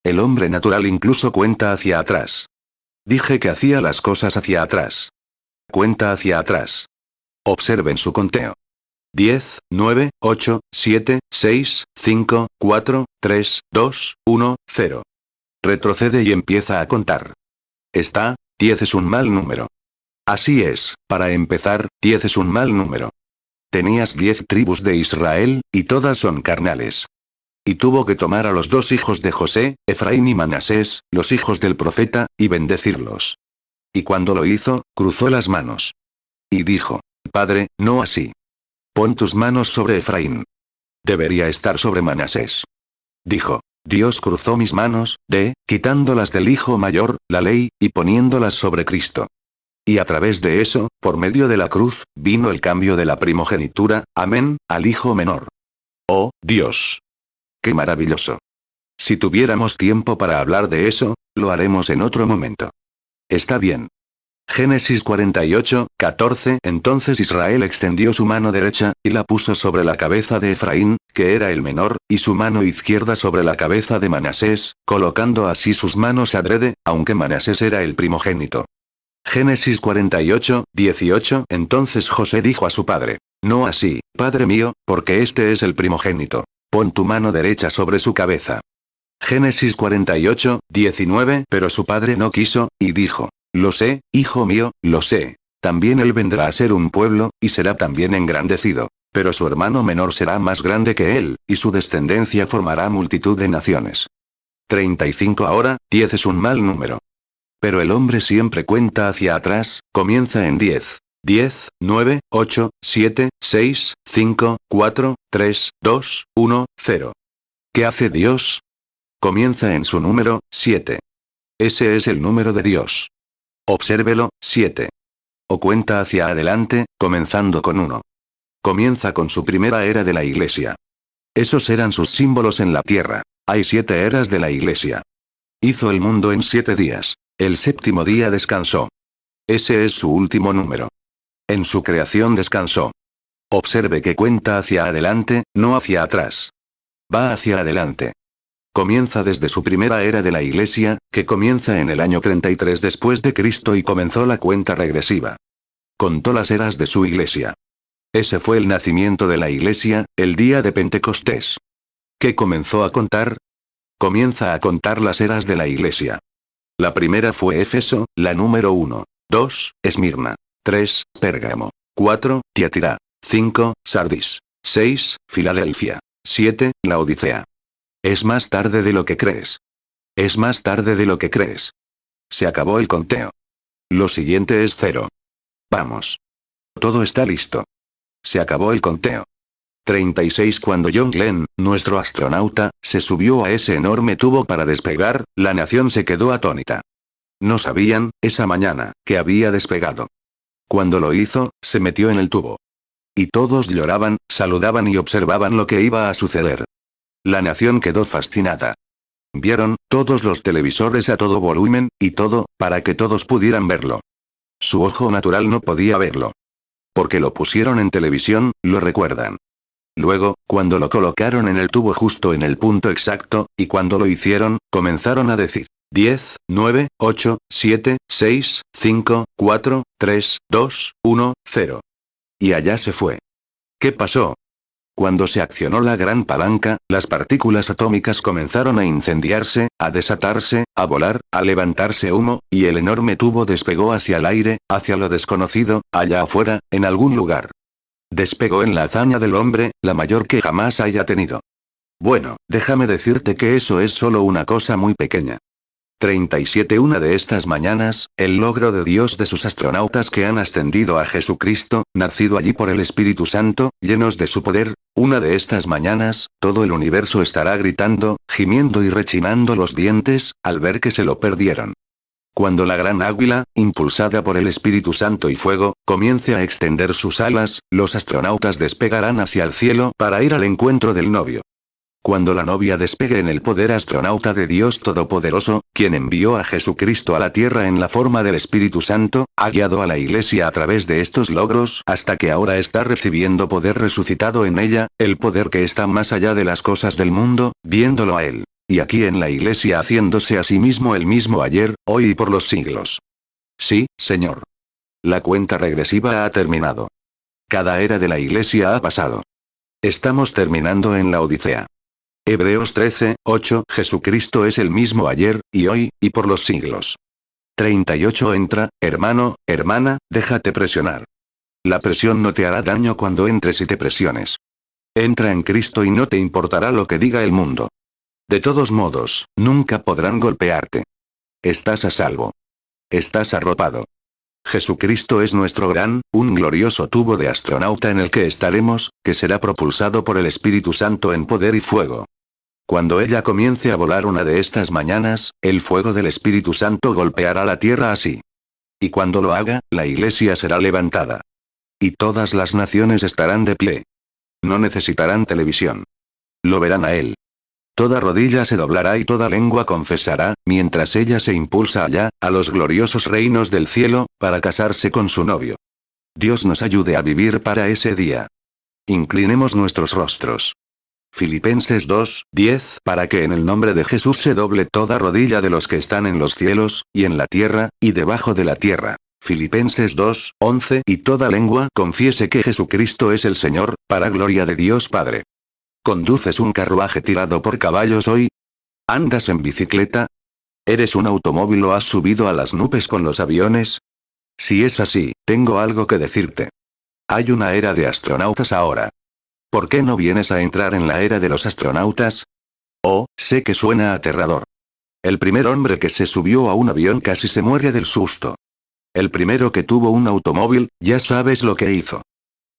El hombre natural incluso cuenta hacia atrás. Dije que hacía las cosas hacia atrás. Cuenta hacia atrás. Observen su conteo. 10, 9, 8, 7, 6, 5, 4, 3, 2, 1, 0. Retrocede y empieza a contar. 10 es un mal número. Así es, para empezar, 10 es un mal número. Tenías 10 tribus de Israel, y todas son carnales. Y tuvo que tomar a los 2 hijos de José, Efraín y Manasés, los hijos del profeta, y bendecirlos. Y cuando lo hizo, cruzó las manos. Y dijo, Padre, no así. Pon tus manos sobre Efraín. Debería estar sobre Manasés. Dijo, Dios cruzó mis manos, quitándolas del hijo mayor, la ley, y poniéndolas sobre Cristo. Y a través de eso, por medio de la cruz, vino el cambio de la primogenitura, amén, al hijo menor. Oh, Dios. ¡Qué maravilloso! Si tuviéramos tiempo para hablar de eso, lo haremos en otro momento. Está bien. Génesis 48:14 Entonces Israel extendió su mano derecha, y la puso sobre la cabeza de Efraín, que era el menor, y su mano izquierda sobre la cabeza de Manasés, colocando así sus manos adrede, aunque Manasés era el primogénito. Génesis 48:18 Entonces José dijo a su padre, no así, padre mío, porque este es el primogénito. Pon tu mano derecha sobre su cabeza. Génesis 48:19 Pero su padre no quiso, y dijo, lo sé, hijo mío, lo sé. También él vendrá a ser un pueblo, y será también engrandecido. Pero su hermano menor será más grande que él, y su descendencia formará multitud de naciones. 35 Ahora, 10 es un mal número. Pero el hombre siempre cuenta hacia atrás, comienza en 10. 10, 9, 8, 7, 6, 5, 4, 3, 2, 1, 0. ¿Qué hace Dios? Comienza en su número, 7. Ese es el número de Dios. Obsérvelo, 7. o cuenta hacia adelante, comenzando con 1. Comienza con su primera era de la Iglesia. Esos eran sus símbolos en la tierra. Hay 7 eras de la Iglesia. Hizo el mundo en 7 días. El séptimo día descansó. Ese es su último número. En su creación descansó. Observe que cuenta hacia adelante, no hacia atrás. Va hacia adelante. Comienza desde su primera era de la Iglesia, que comienza en el año 33 después de Cristo y comenzó la cuenta regresiva. Contó las eras de su Iglesia. Ese fue el nacimiento de la Iglesia, el día de Pentecostés. ¿Qué comenzó a contar? Comienza a contar las eras de la Iglesia. La primera fue Éfeso, la número 1. 2, Esmirna. 3, Pérgamo. 4, Tiatira. 5, Sardis. 6, Filadelfia. 7, Laodicea. Es más tarde de lo que crees. Es más tarde de lo que crees. Se acabó el conteo. Lo siguiente es 0. Vamos. Todo está listo. Se acabó el conteo. 36. Cuando John Glenn, nuestro astronauta, se subió a ese enorme tubo para despegar, la nación se quedó atónita. No sabían, esa mañana, que había despegado. Cuando lo hizo, se metió en el tubo. Y todos lloraban, saludaban y observaban lo que iba a suceder. La nación quedó fascinada. Vieron, todos los televisores a todo volumen, y todo, para que todos pudieran verlo. Su ojo natural no podía verlo. Porque lo pusieron en televisión, lo recuerdan. Luego, cuando lo colocaron en el tubo justo en el punto exacto, y cuando lo hicieron, comenzaron a decir: 10, 9, 8, 7, 6, 5, 4, 3, 2, 1, 0. Y allá se fue. ¿Qué pasó? Cuando se accionó la gran palanca, las partículas atómicas comenzaron a incendiarse, a desatarse, a volar, a levantarse humo, y el enorme tubo despegó hacia el aire, hacia lo desconocido, allá afuera, en algún lugar. Despegó en la hazaña del hombre, la mayor que jamás haya tenido. Bueno, déjame decirte que eso es solo una cosa muy pequeña. 37. Una de estas mañanas, el logro de Dios de sus astronautas que han ascendido a Jesucristo, nacido allí por el Espíritu Santo, llenos de su poder, una de estas mañanas, todo el universo estará gritando, gimiendo y rechinando los dientes, al ver que se lo perdieron. Cuando la gran águila, impulsada por el Espíritu Santo y fuego, comience a extender sus alas, los astronautas despegarán hacia el cielo para ir al encuentro del novio. Cuando la novia despegue en el poder astronauta de Dios Todopoderoso, quien envió a Jesucristo a la tierra en la forma del Espíritu Santo, ha guiado a la Iglesia a través de estos logros hasta que ahora está recibiendo poder resucitado en ella, el poder que está más allá de las cosas del mundo, viéndolo a Él. Y aquí en la Iglesia haciéndose a sí mismo el mismo ayer, hoy y por los siglos. Sí, Señor. La cuenta regresiva ha terminado. Cada era de la Iglesia ha pasado. Estamos terminando en la Odisea. Hebreos 13, 8. Jesucristo es el mismo ayer, y hoy, y por los siglos. 38. Entra, hermano, hermana, déjate presionar. La presión no te hará daño cuando entres y te presiones. Entra en Cristo y no te importará lo que diga el mundo. De todos modos, nunca podrán golpearte. Estás a salvo. Estás arropado. Jesucristo es nuestro un glorioso tubo de astronauta en el que estaremos, que será propulsado por el Espíritu Santo en poder y fuego. Cuando ella comience a volar una de estas mañanas, el fuego del Espíritu Santo golpeará la tierra así. Y cuando lo haga, la Iglesia será levantada. Y todas las naciones estarán de pie. No necesitarán televisión. Lo verán a Él. Toda rodilla se doblará y toda lengua confesará, mientras ella se impulsa allá, a los gloriosos reinos del cielo, para casarse con su novio. Dios nos ayude a vivir para ese día. Inclinemos nuestros rostros. Filipenses 2, 10. Para que en el nombre de Jesús se doble toda rodilla de los que están en los cielos, y en la tierra, y debajo de la tierra. Filipenses 2, 11. Y toda lengua confiese que Jesucristo es el Señor, para gloria de Dios Padre. ¿Conduces un carruaje tirado por caballos hoy? ¿Andas en bicicleta? ¿Eres un automóvil o has subido a las nubes con los aviones? Si es así, tengo algo que decirte. Hay una era de astronautas ahora. ¿Por qué no vienes a entrar en la era de los astronautas? Oh, sé que suena aterrador. El primer hombre que se subió a un avión casi se muere del susto. El primero que tuvo un automóvil, ya sabes lo que hizo.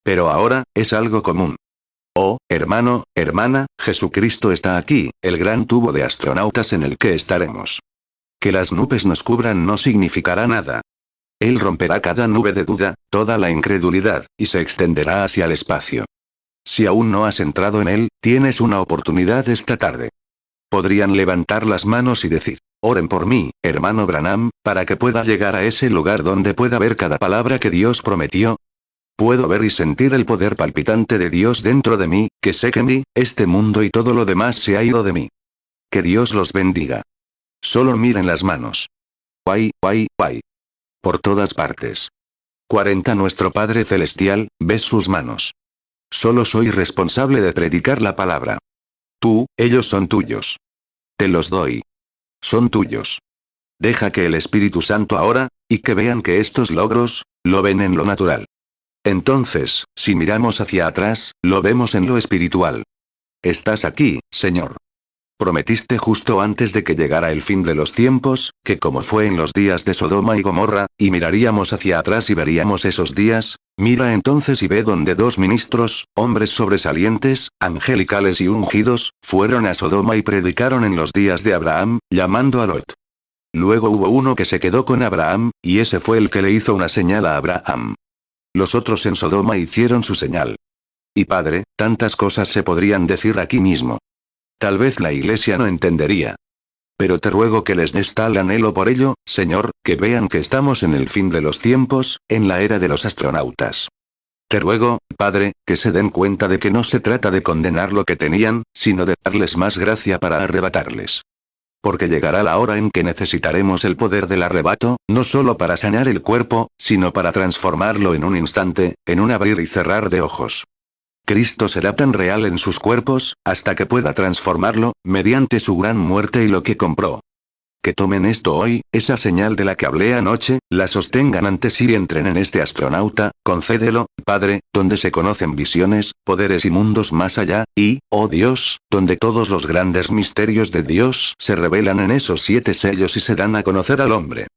Pero ahora, es algo común. Oh, hermano, hermana, Jesucristo está aquí, el gran tubo de astronautas en el que estaremos. Que las nubes nos cubran no significará nada. Él romperá cada nube de duda, toda la incredulidad, y se extenderá hacia el espacio. Si aún no has entrado en él, tienes una oportunidad esta tarde. Podrían levantar las manos y decir, oren por mí, hermano Branham, para que pueda llegar a ese lugar donde pueda ver cada palabra que Dios prometió. Puedo ver y sentir el poder palpitante de Dios dentro de mí, que sé que este mundo y todo lo demás se ha ido de mí. Que Dios los bendiga. Solo miren las manos. Guay, guay, guay. Por todas partes. 40 Nuestro Padre Celestial, ves sus manos. Solo soy responsable de predicar la palabra. Ellos son tuyos. Te los doy. Son tuyos. Deja que el Espíritu Santo ahora, y que vean que estos logros, lo ven en lo natural. Entonces, si miramos hacia atrás, lo vemos en lo espiritual. Estás aquí, Señor. Prometiste justo antes de que llegara el fin de los tiempos, que como fue en los días de Sodoma y Gomorra, y miraríamos hacia atrás y veríamos esos días, mira entonces y ve donde 2 ministros, hombres sobresalientes, angelicales y ungidos, fueron a Sodoma y predicaron en los días de Abraham, llamando a Lot. Luego hubo uno que se quedó con Abraham, y ese fue el que le hizo una señal a Abraham. Los otros en Sodoma hicieron su señal. Y Padre, tantas cosas se podrían decir aquí mismo. Tal vez la iglesia no entendería. Pero te ruego que les des tal anhelo por ello, Señor, que vean que estamos en el fin de los tiempos, en la era de los astronautas. Te ruego, Padre, que se den cuenta de que no se trata de condenar lo que tenían, sino de darles más gracia para arrebatarles. Porque llegará la hora en que necesitaremos el poder del arrebato, no solo para sanar el cuerpo, sino para transformarlo en un instante, en un abrir y cerrar de ojos. Cristo será tan real en sus cuerpos, hasta que pueda transformarlo, mediante su gran muerte y lo que compró. Que tomen esto hoy, esa señal de la que hablé anoche, la sostengan ante sí y entren en este astronauta, concédelo, Padre, donde se conocen visiones, poderes y mundos más allá, y, oh Dios, donde todos los grandes misterios de Dios se revelan en esos 7 sellos y se dan a conocer al hombre.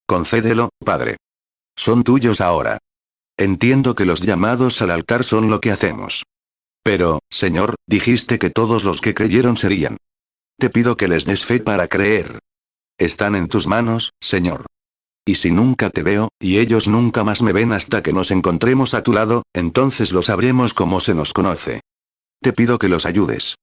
Concédelo, Padre. Son tuyos ahora. Entiendo que los llamados al altar son lo que hacemos. Pero, Señor, dijiste que todos los que creyeron serían. Te pido que les des fe para creer. Están en tus manos, Señor. Y si nunca te veo, y ellos nunca más me ven hasta que nos encontremos a tu lado, entonces lo sabremos como se nos conoce. Te pido que los ayudes.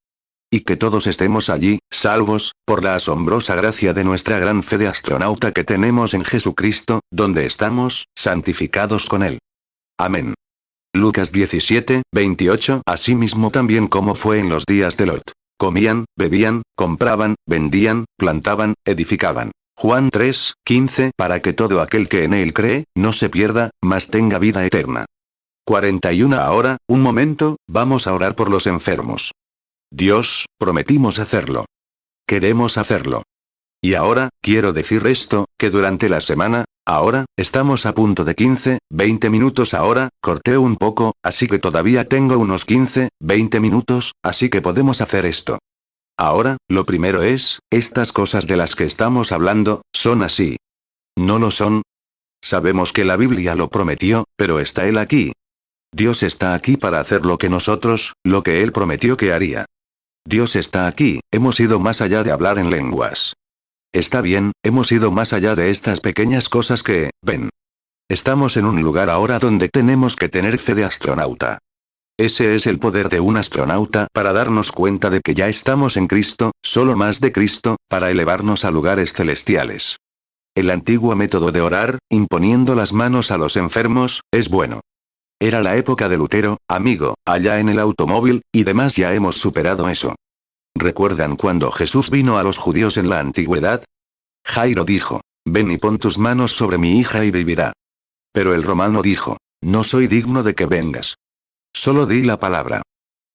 Y que todos estemos allí, salvos, por la asombrosa gracia de nuestra gran fe de astronauta que tenemos en Jesucristo, donde estamos, santificados con Él. Amén. Lucas 17, 28. Asimismo también como fue en los días de Lot. Comían, bebían, compraban, vendían, plantaban, edificaban. Juan 3, 15. Para que todo aquel que en él cree, no se pierda, mas tenga vida eterna. 41. Ahora, un momento, vamos a orar por los enfermos. Dios, prometimos hacerlo. Queremos hacerlo. Y ahora, quiero decir esto, que durante la semana, ahora, estamos a punto de 15, 20 minutos ahora, corté un poco, así que todavía tengo unos 15, 20 minutos, así que podemos hacer esto. Ahora, lo primero es, estas cosas de las que estamos hablando, ¿son así? ¿No lo son? Sabemos que la Biblia lo prometió, pero ¿está Él aquí? Dios está aquí para hacer lo que nosotros, lo que Él prometió que haría. Dios está aquí, hemos ido más allá de hablar en lenguas. Está bien, hemos ido más allá de estas pequeñas cosas que, ven. Estamos en un lugar ahora donde tenemos que tener fe de astronauta. Ese es el poder de un astronauta para darnos cuenta de que ya estamos en Cristo, solo más de Cristo, para elevarnos a lugares celestiales. El antiguo método de orar, imponiendo las manos a los enfermos, es bueno. Era la época de Lutero, amigo, allá en el automóvil, y demás ya hemos superado eso. ¿Recuerdan cuando Jesús vino a los judíos en la antigüedad? Jairo dijo, ven y pon tus manos sobre mi hija y vivirá. Pero el romano dijo, no soy digno de que vengas. Solo di la palabra.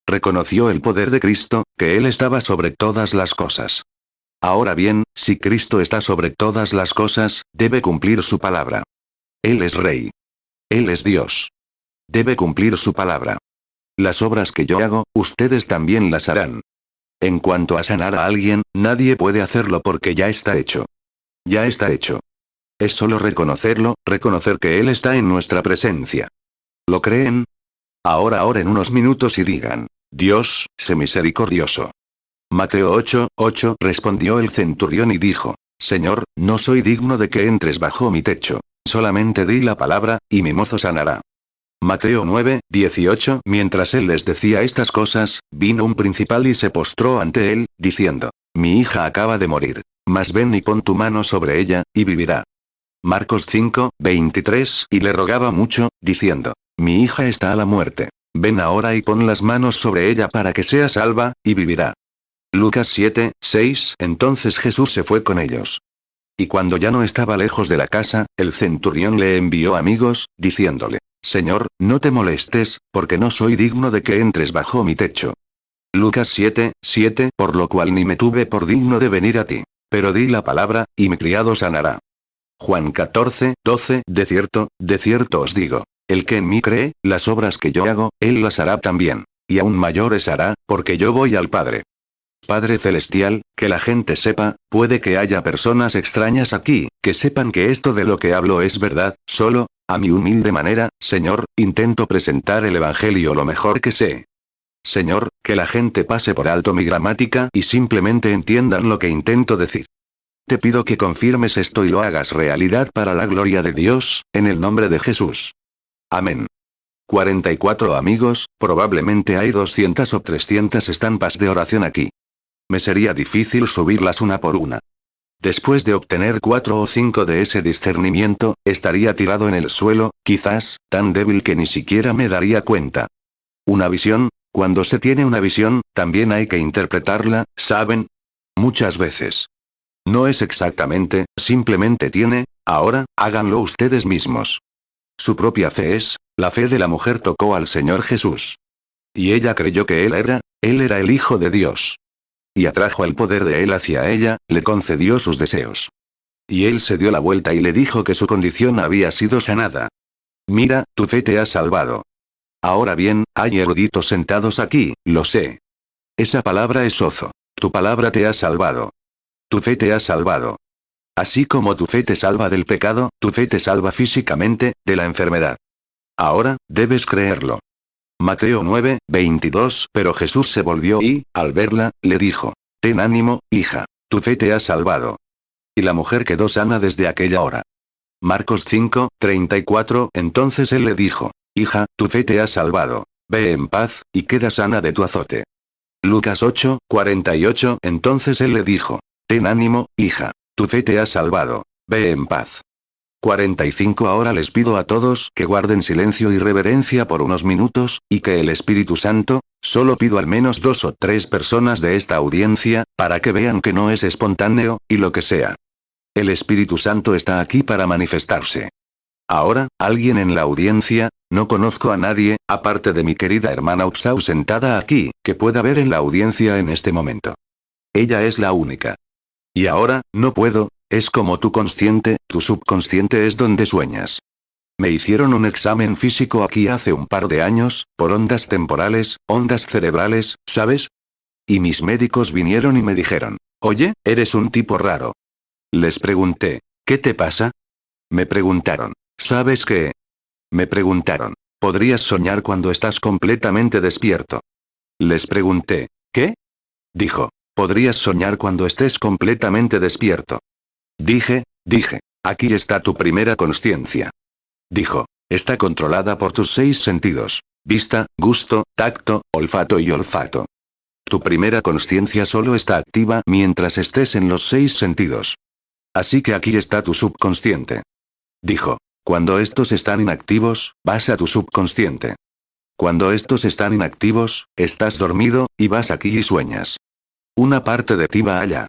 Reconoció el poder de Cristo, que Él estaba sobre todas las cosas. Ahora bien, si Cristo está sobre todas las cosas, debe cumplir su palabra. Él es Rey. Él es Dios. Debe cumplir su palabra. Las obras que yo hago, ustedes también las harán. En cuanto a sanar a alguien, nadie puede hacerlo porque ya está hecho. Ya está hecho. Es solo reconocerlo, reconocer que Él está en nuestra presencia. ¿Lo creen? Ahora oren unos minutos y digan, Dios, sé misericordioso. Mateo 8, 8 respondió el centurión y dijo, Señor, no soy digno de que entres bajo mi techo. Solamente di la palabra, y mi mozo sanará. Mateo 9, 18. Mientras él les decía estas cosas, vino un principal y se postró ante él, diciendo: Mi hija acaba de morir. Mas ven y pon tu mano sobre ella, y vivirá. Marcos 5, 23. Y le rogaba mucho, diciendo: Mi hija está a la muerte. Ven ahora y pon las manos sobre ella para que sea salva, y vivirá. Lucas 7, 6. Entonces Jesús se fue con ellos. Y cuando ya no estaba lejos de la casa, el centurión le envió amigos, diciéndole: Señor, no te molestes, porque no soy digno de que entres bajo mi techo. Lucas 7, 7. Por lo cual ni me tuve por digno de venir a ti. Pero di la palabra, y mi criado sanará. Juan 14, 12. De cierto os digo, el que en mí cree, las obras que yo hago, él las hará también. Y aún mayores hará, porque yo voy al Padre. Padre Celestial, que la gente sepa, puede que haya personas extrañas aquí, que sepan que esto de lo que hablo es verdad, solo, a mi humilde manera, Señor, intento presentar el Evangelio lo mejor que sé. Señor, que la gente pase por alto mi gramática y simplemente entiendan lo que intento decir. Te pido que confirmes esto y lo hagas realidad para la gloria de Dios, en el nombre de Jesús. Amén. 44 amigos, probablemente hay 200 o 300 estampas de oración aquí. Me sería difícil subirlas una por una. Después de obtener 4 o 5 de ese discernimiento, estaría tirado en el suelo, quizás, tan débil que ni siquiera me daría cuenta. Una visión, cuando se tiene una visión, también hay que interpretarla, ¿saben? Muchas veces. No es exactamente, simplemente tiene, ahora, háganlo ustedes mismos. Su propia fe es, la fe de la mujer tocó al Señor Jesús. Y ella creyó que Él era el Hijo de Dios. Y atrajo el poder de Él hacia ella, le concedió sus deseos. Y Él se dio la vuelta y le dijo que su condición había sido sanada. Mira, tu fe te ha salvado. Ahora bien, hay eruditos sentados aquí, lo sé. Esa palabra es ozo. Tu palabra te ha salvado. Tu fe te ha salvado. Así como tu fe te salva del pecado, tu fe te salva físicamente, de la enfermedad. Ahora, debes creerlo. Mateo 9, 22. Pero Jesús se volvió y, al verla, le dijo: Ten ánimo, hija. Tu fe te ha salvado. Y la mujer quedó sana desde aquella hora. Marcos 5, 34. Entonces él le dijo: Hija, tu fe te ha salvado. Ve en paz, y queda sana de tu azote. Lucas 8, 48. Entonces él le dijo: Ten ánimo, hija. Tu fe te ha salvado. Ve en paz. 45. Ahora les pido a todos que guarden silencio y reverencia por unos minutos, y que el Espíritu Santo, solo pido al menos 2 o 3 personas de esta audiencia, para que vean que no es espontáneo, y lo que sea. El Espíritu Santo está aquí para manifestarse. Ahora, alguien en la audiencia, no conozco a nadie, aparte de mi querida hermana Upsau sentada aquí, que pueda ver en la audiencia en este momento. Ella es la única. Y ahora, no puedo, es como tu consciente, tu subconsciente es donde sueñas. Me hicieron un examen físico aquí hace un par de años, por ondas temporales, ondas cerebrales, ¿sabes? Y mis médicos vinieron y me dijeron: Oye, eres un tipo raro. Les pregunté: ¿Qué te pasa? Me preguntaron: ¿Sabes qué? Me preguntaron: ¿Podrías soñar cuando estás completamente despierto? Les pregunté: ¿Qué? Dijo: ¿Podrías soñar cuando estés completamente despierto? Dije, aquí está tu primera consciencia. Dijo: está controlada por tus 6 sentidos: vista, gusto, tacto, olfato y olfato. Tu primera consciencia solo está activa mientras estés en los 6 sentidos. Así que aquí está tu subconsciente. Dijo: cuando estos están inactivos, vas a tu subconsciente. Cuando estos están inactivos, estás dormido, y vas aquí y sueñas. Una parte de ti va allá.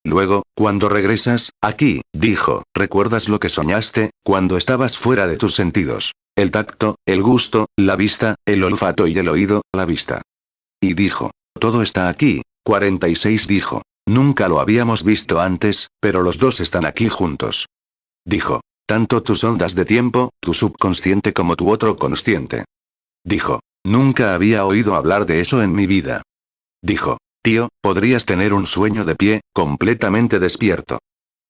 Luego, cuando regresas, aquí, dijo, recuerdas lo que soñaste, cuando estabas fuera de tus sentidos. El tacto, el gusto, la vista, el olfato y el oído, la vista. Y dijo: todo está aquí. 46. Dijo: nunca lo habíamos visto antes, pero los dos están aquí juntos. Dijo: tanto tus ondas de tiempo, tu subconsciente como tu otro consciente. Dijo: nunca había oído hablar de eso en mi vida. Dijo: tío, podrías tener un sueño de pie, completamente despierto.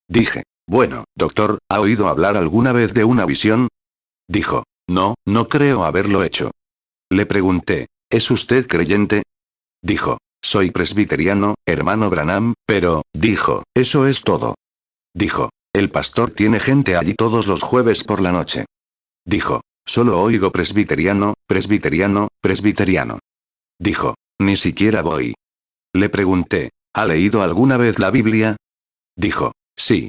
Dije: bueno, doctor, ¿ha oído hablar alguna vez de una visión? Dijo: no, no creo haberlo hecho. Le pregunté: ¿es usted creyente? Dijo: soy presbiteriano, hermano Branham, pero, dijo, eso es todo. Dijo: El pastor tiene gente allí todos los jueves por la noche. Dijo. Solo oigo presbiteriano, presbiteriano, presbiteriano. Dijo. Ni siquiera voy. Le pregunté. ¿Ha leído alguna vez la Biblia? Dijo. Sí.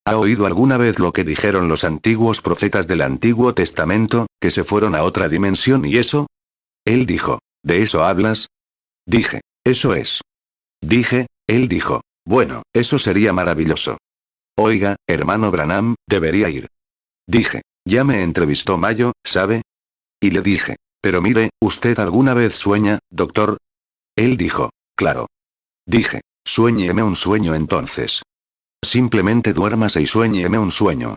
¿Ha oído alguna vez lo que dijeron los antiguos profetas del Antiguo Testamento, que se fueron a otra dimensión y eso? Él dijo. ¿De eso hablas? Dije. Eso es. Dije. Él dijo. Bueno, eso sería maravilloso. Oiga, hermano Branham, debería ir. Dije. Ya me entrevistó Mayo, ¿sabe? Y le dije. Pero mire, ¿usted alguna vez sueña, doctor? Él dijo. Claro. Dije. Suéñeme un sueño entonces. Simplemente duérmase y suéñeme un sueño.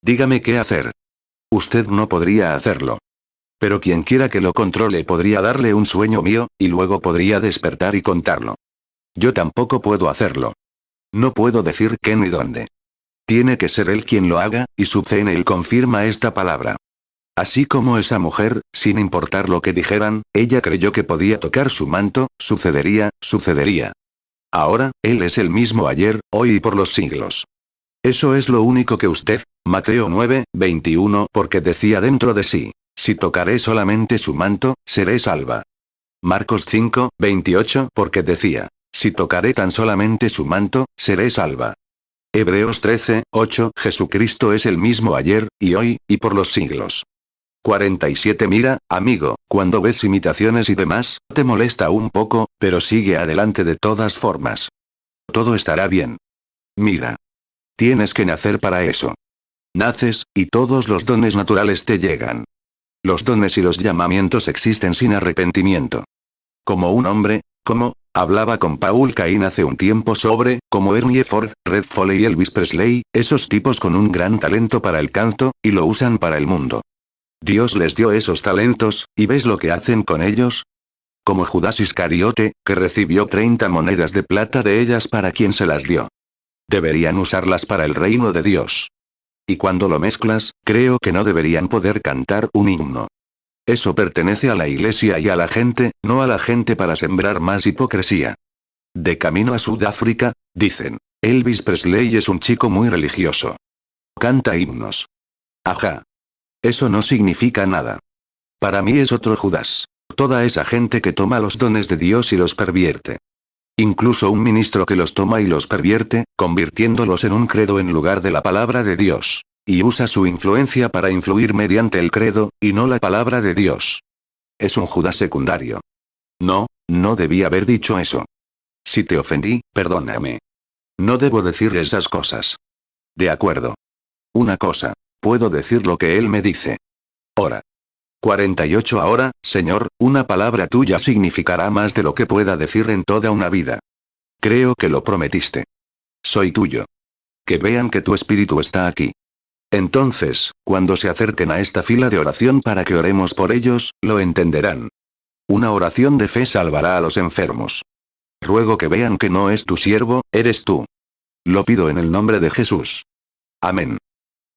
Dígame qué hacer. Usted no podría hacerlo. Pero quien quiera que lo controle podría darle un sueño mío, y luego podría despertar y contarlo. Yo tampoco puedo hacerlo. No puedo decir qué ni dónde. Tiene que ser él quien lo haga, y su CNI confirma esta palabra. Así como esa mujer, sin importar lo que dijeran, ella creyó que podía tocar su manto, sucedería, sucedería. Ahora, él es el mismo ayer, hoy y por los siglos. Eso es lo único que usted, Mateo 9:21, porque decía dentro de sí, si tocaré solamente su manto, seré salva. Marcos 5:28, porque decía, si tocaré tan solamente su manto, seré salva. Hebreos 13:8, Jesucristo es el mismo ayer, y hoy, y por los siglos. 47 Mira, amigo, cuando ves imitaciones y demás, te molesta un poco, pero sigue adelante de todas formas. Todo estará bien. Mira. Tienes que nacer para eso. Naces, y todos los dones naturales te llegan. Los dones y los llamamientos existen sin arrepentimiento. Como un hombre, como, hablaba con Paul Cain hace un tiempo sobre, como Ernie Ford, Red Foley y Elvis Presley, esos tipos con un gran talento para el canto, y lo usan para el mundo. Dios les dio esos talentos, ¿y ves lo que hacen con ellos? Como Judas Iscariote, que recibió 30 monedas de plata de ellas para quien se las dio. Deberían usarlas para el reino de Dios. Y cuando lo mezclas, creo que no deberían poder cantar un himno. Eso pertenece a la iglesia y a la gente, no a la gente para sembrar más hipocresía. De camino a Sudáfrica, dicen, Elvis Presley es un chico muy religioso. Canta himnos. Ajá. Eso no significa nada. Para mí es otro Judas. Toda esa gente que toma los dones de Dios y los pervierte. Incluso un ministro que los toma y los pervierte, convirtiéndolos en un credo en lugar de la palabra de Dios. Y usa su influencia para influir mediante el credo, y no la palabra de Dios. Es un Judas secundario. No, no debí haber dicho eso. Si te ofendí, perdóname. No debo decir esas cosas. De acuerdo. Una cosa. Puedo decir lo que él me dice. Ora. 48 Ahora, Señor, una palabra tuya significará más de lo que pueda decir en toda una vida. Creo que lo prometiste. Soy tuyo. Que vean que tu espíritu está aquí. Entonces, cuando se acerquen a esta fila de oración para que oremos por ellos, lo entenderán. Una oración de fe salvará a los enfermos. Ruego que vean que no es tu siervo, eres tú. Lo pido en el nombre de Jesús. Amén.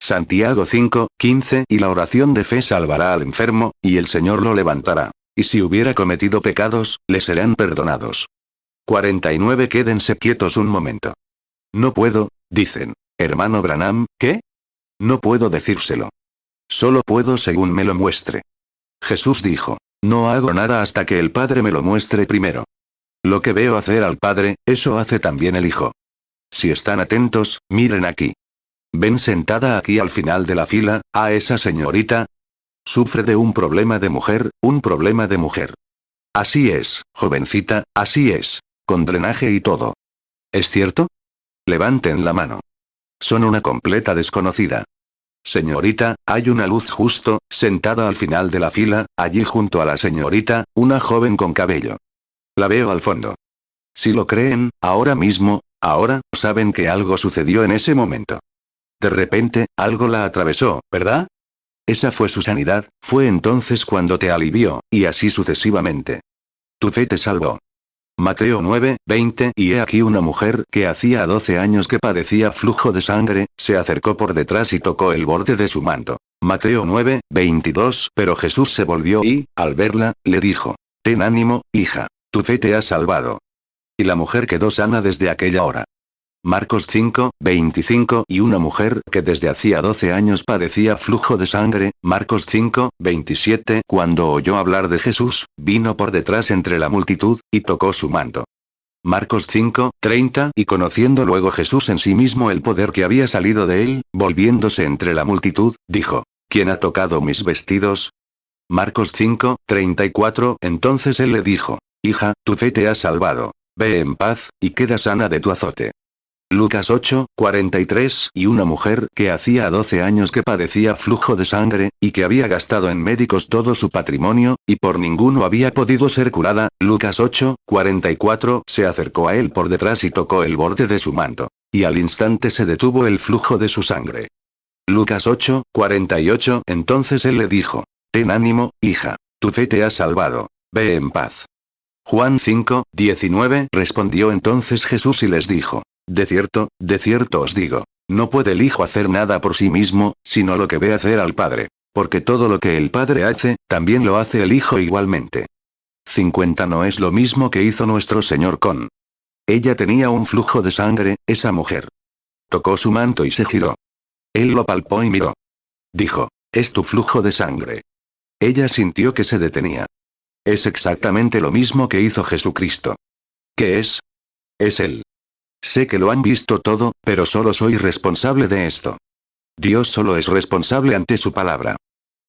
Santiago 5:15 Y la oración de fe salvará al enfermo, y el Señor lo levantará. Y si hubiera cometido pecados, le serán perdonados. 49 Quédense quietos un momento. No puedo, dicen. Hermano Branham, ¿qué? No puedo decírselo. Solo puedo según me lo muestre. Jesús dijo. No hago nada hasta que el Padre me lo muestre primero. Lo que veo hacer al Padre, eso hace también el Hijo. Si están atentos, miren aquí. ¿Ven sentada aquí al final de la fila, a esa señorita? Sufre de un problema de mujer, un problema de mujer. Así es, jovencita, así es. Con drenaje y todo. ¿Es cierto? Levanten la mano. Son una completa desconocida. Señorita, hay una luz justo, sentada al final de la fila, allí junto a la señorita, una joven con cabello. La veo al fondo. Si lo creen, ahora mismo, ahora, saben que algo sucedió en ese momento. De repente, algo la atravesó, ¿verdad? Esa fue su sanidad, fue entonces cuando te alivió, y así sucesivamente. Tu fe te salvó. Mateo 9:20 Y he aquí una mujer que hacía 12 años que padecía flujo de sangre, se acercó por detrás y tocó el borde de su manto. Mateo 9:22 Pero Jesús se volvió y, al verla, le dijo, ten ánimo, hija, tu fe te ha salvado. Y la mujer quedó sana desde aquella hora. Marcos 5, 25 y una mujer que desde hacía 12 años padecía flujo de sangre, Marcos 5, 27. Cuando oyó hablar de Jesús, vino por detrás entre la multitud, y tocó su manto. Marcos 5, 30 y conociendo luego Jesús en sí mismo el poder que había salido de él, volviéndose entre la multitud, dijo, ¿quién ha tocado mis vestidos? Marcos 5, 34. Entonces él le dijo, hija, tu fe te ha salvado. Ve en paz, y queda sana de tu azote. Lucas 8, 43 y una mujer que hacía 12 años que padecía flujo de sangre, y que había gastado en médicos todo su patrimonio, y por ninguno había podido ser curada, Lucas 8, 44 se acercó a él por detrás y tocó el borde de su manto. Y al instante se detuvo el flujo de su sangre. Lucas 8, 48 entonces él le dijo, ten ánimo, hija, tu fe te ha salvado, ve en paz. Juan 5, 19 respondió entonces Jesús y les dijo, de cierto os digo, no puede el Hijo hacer nada por sí mismo, sino lo que ve hacer al Padre. Porque todo lo que el Padre hace, también lo hace el Hijo igualmente. 50 no es lo mismo que hizo nuestro Señor con. Ella tenía un flujo de sangre, esa mujer. Tocó su manto y se giró. Él lo palpó y miró. Dijo, es tu flujo de sangre. Ella sintió que se detenía. Es exactamente lo mismo que hizo Jesucristo. ¿Qué es? Es Él. Sé que lo han visto todo, pero solo soy responsable de esto. Dios solo es responsable ante su palabra.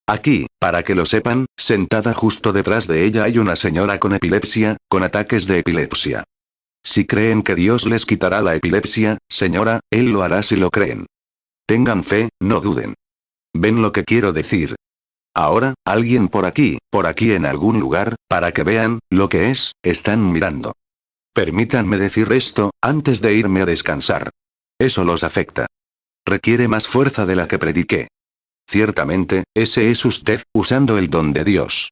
Aquí, para que lo sepan, sentada justo detrás de ella hay una señora con epilepsia, con ataques de epilepsia. Si creen que Dios les quitará la epilepsia, señora, Él lo hará si lo creen. Tengan fe, no duden. ¿Ven lo que quiero decir? Ahora, alguien por aquí en algún lugar, para que vean lo que es, están mirando. Permítanme decir esto, antes de irme a descansar. Eso los afecta. Requiere más fuerza de la que prediqué. Ciertamente, ese es usted, usando el don de Dios.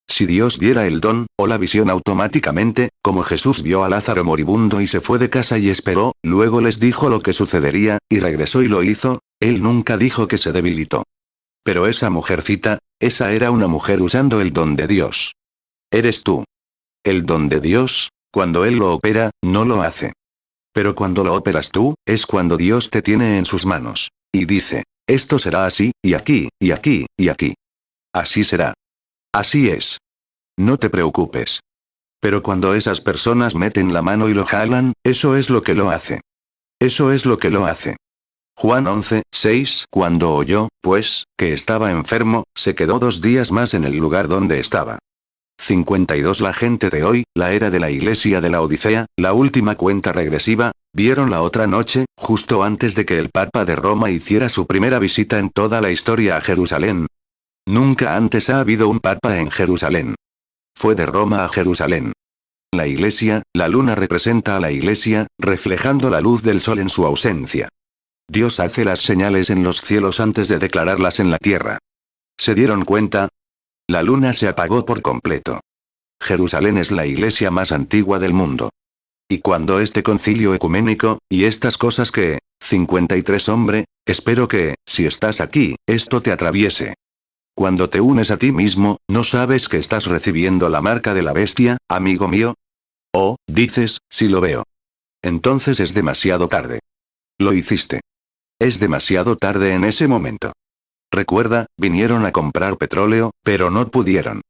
Si Dios diera el don, o la visión automáticamente, como Jesús vio a Lázaro moribundo y se fue de casa y esperó, luego les dijo lo que sucedería, y regresó y lo hizo, Él nunca dijo que se debilitó. Pero esa mujercita, esa era una mujer usando el don de Dios. Eres tú. El don de Dios, cuando Él lo opera, no lo hace. Pero cuando lo operas tú, es cuando Dios te tiene en sus manos. Y dice, esto será así, y aquí, y aquí, y aquí. Así será. Así es. No te preocupes. Pero cuando esas personas meten la mano y lo jalan, eso es lo que lo hace. Eso es lo que lo hace. Juan 11, 6 Cuando oyó, pues, que estaba enfermo, se quedó 2 días más en el lugar donde estaba. 52 La gente de hoy, la era de la iglesia de la Odisea, la última cuenta regresiva, vieron la otra noche, justo antes de que el Papa de Roma hiciera su primera visita en toda la historia a Jerusalén. Nunca antes ha habido un Papa en Jerusalén. Fue de Roma a Jerusalén. La iglesia, la luna representa a la iglesia, reflejando la luz del sol en su ausencia. Dios hace las señales en los cielos antes de declararlas en la tierra. ¿Se dieron cuenta? La luna se apagó por completo. Jerusalén es la iglesia más antigua del mundo. Y cuando este concilio ecuménico, y estas cosas que, 53 hombre, espero que, si estás aquí, esto te atraviese. Cuando te unes a ti mismo, ¿no sabes que estás recibiendo la marca de la bestia, amigo mío? Oh, dices, sí lo veo. Entonces es demasiado tarde. Lo hiciste. Es demasiado tarde en ese momento. Recuerda, vinieron a comprar petróleo, pero no pudieron.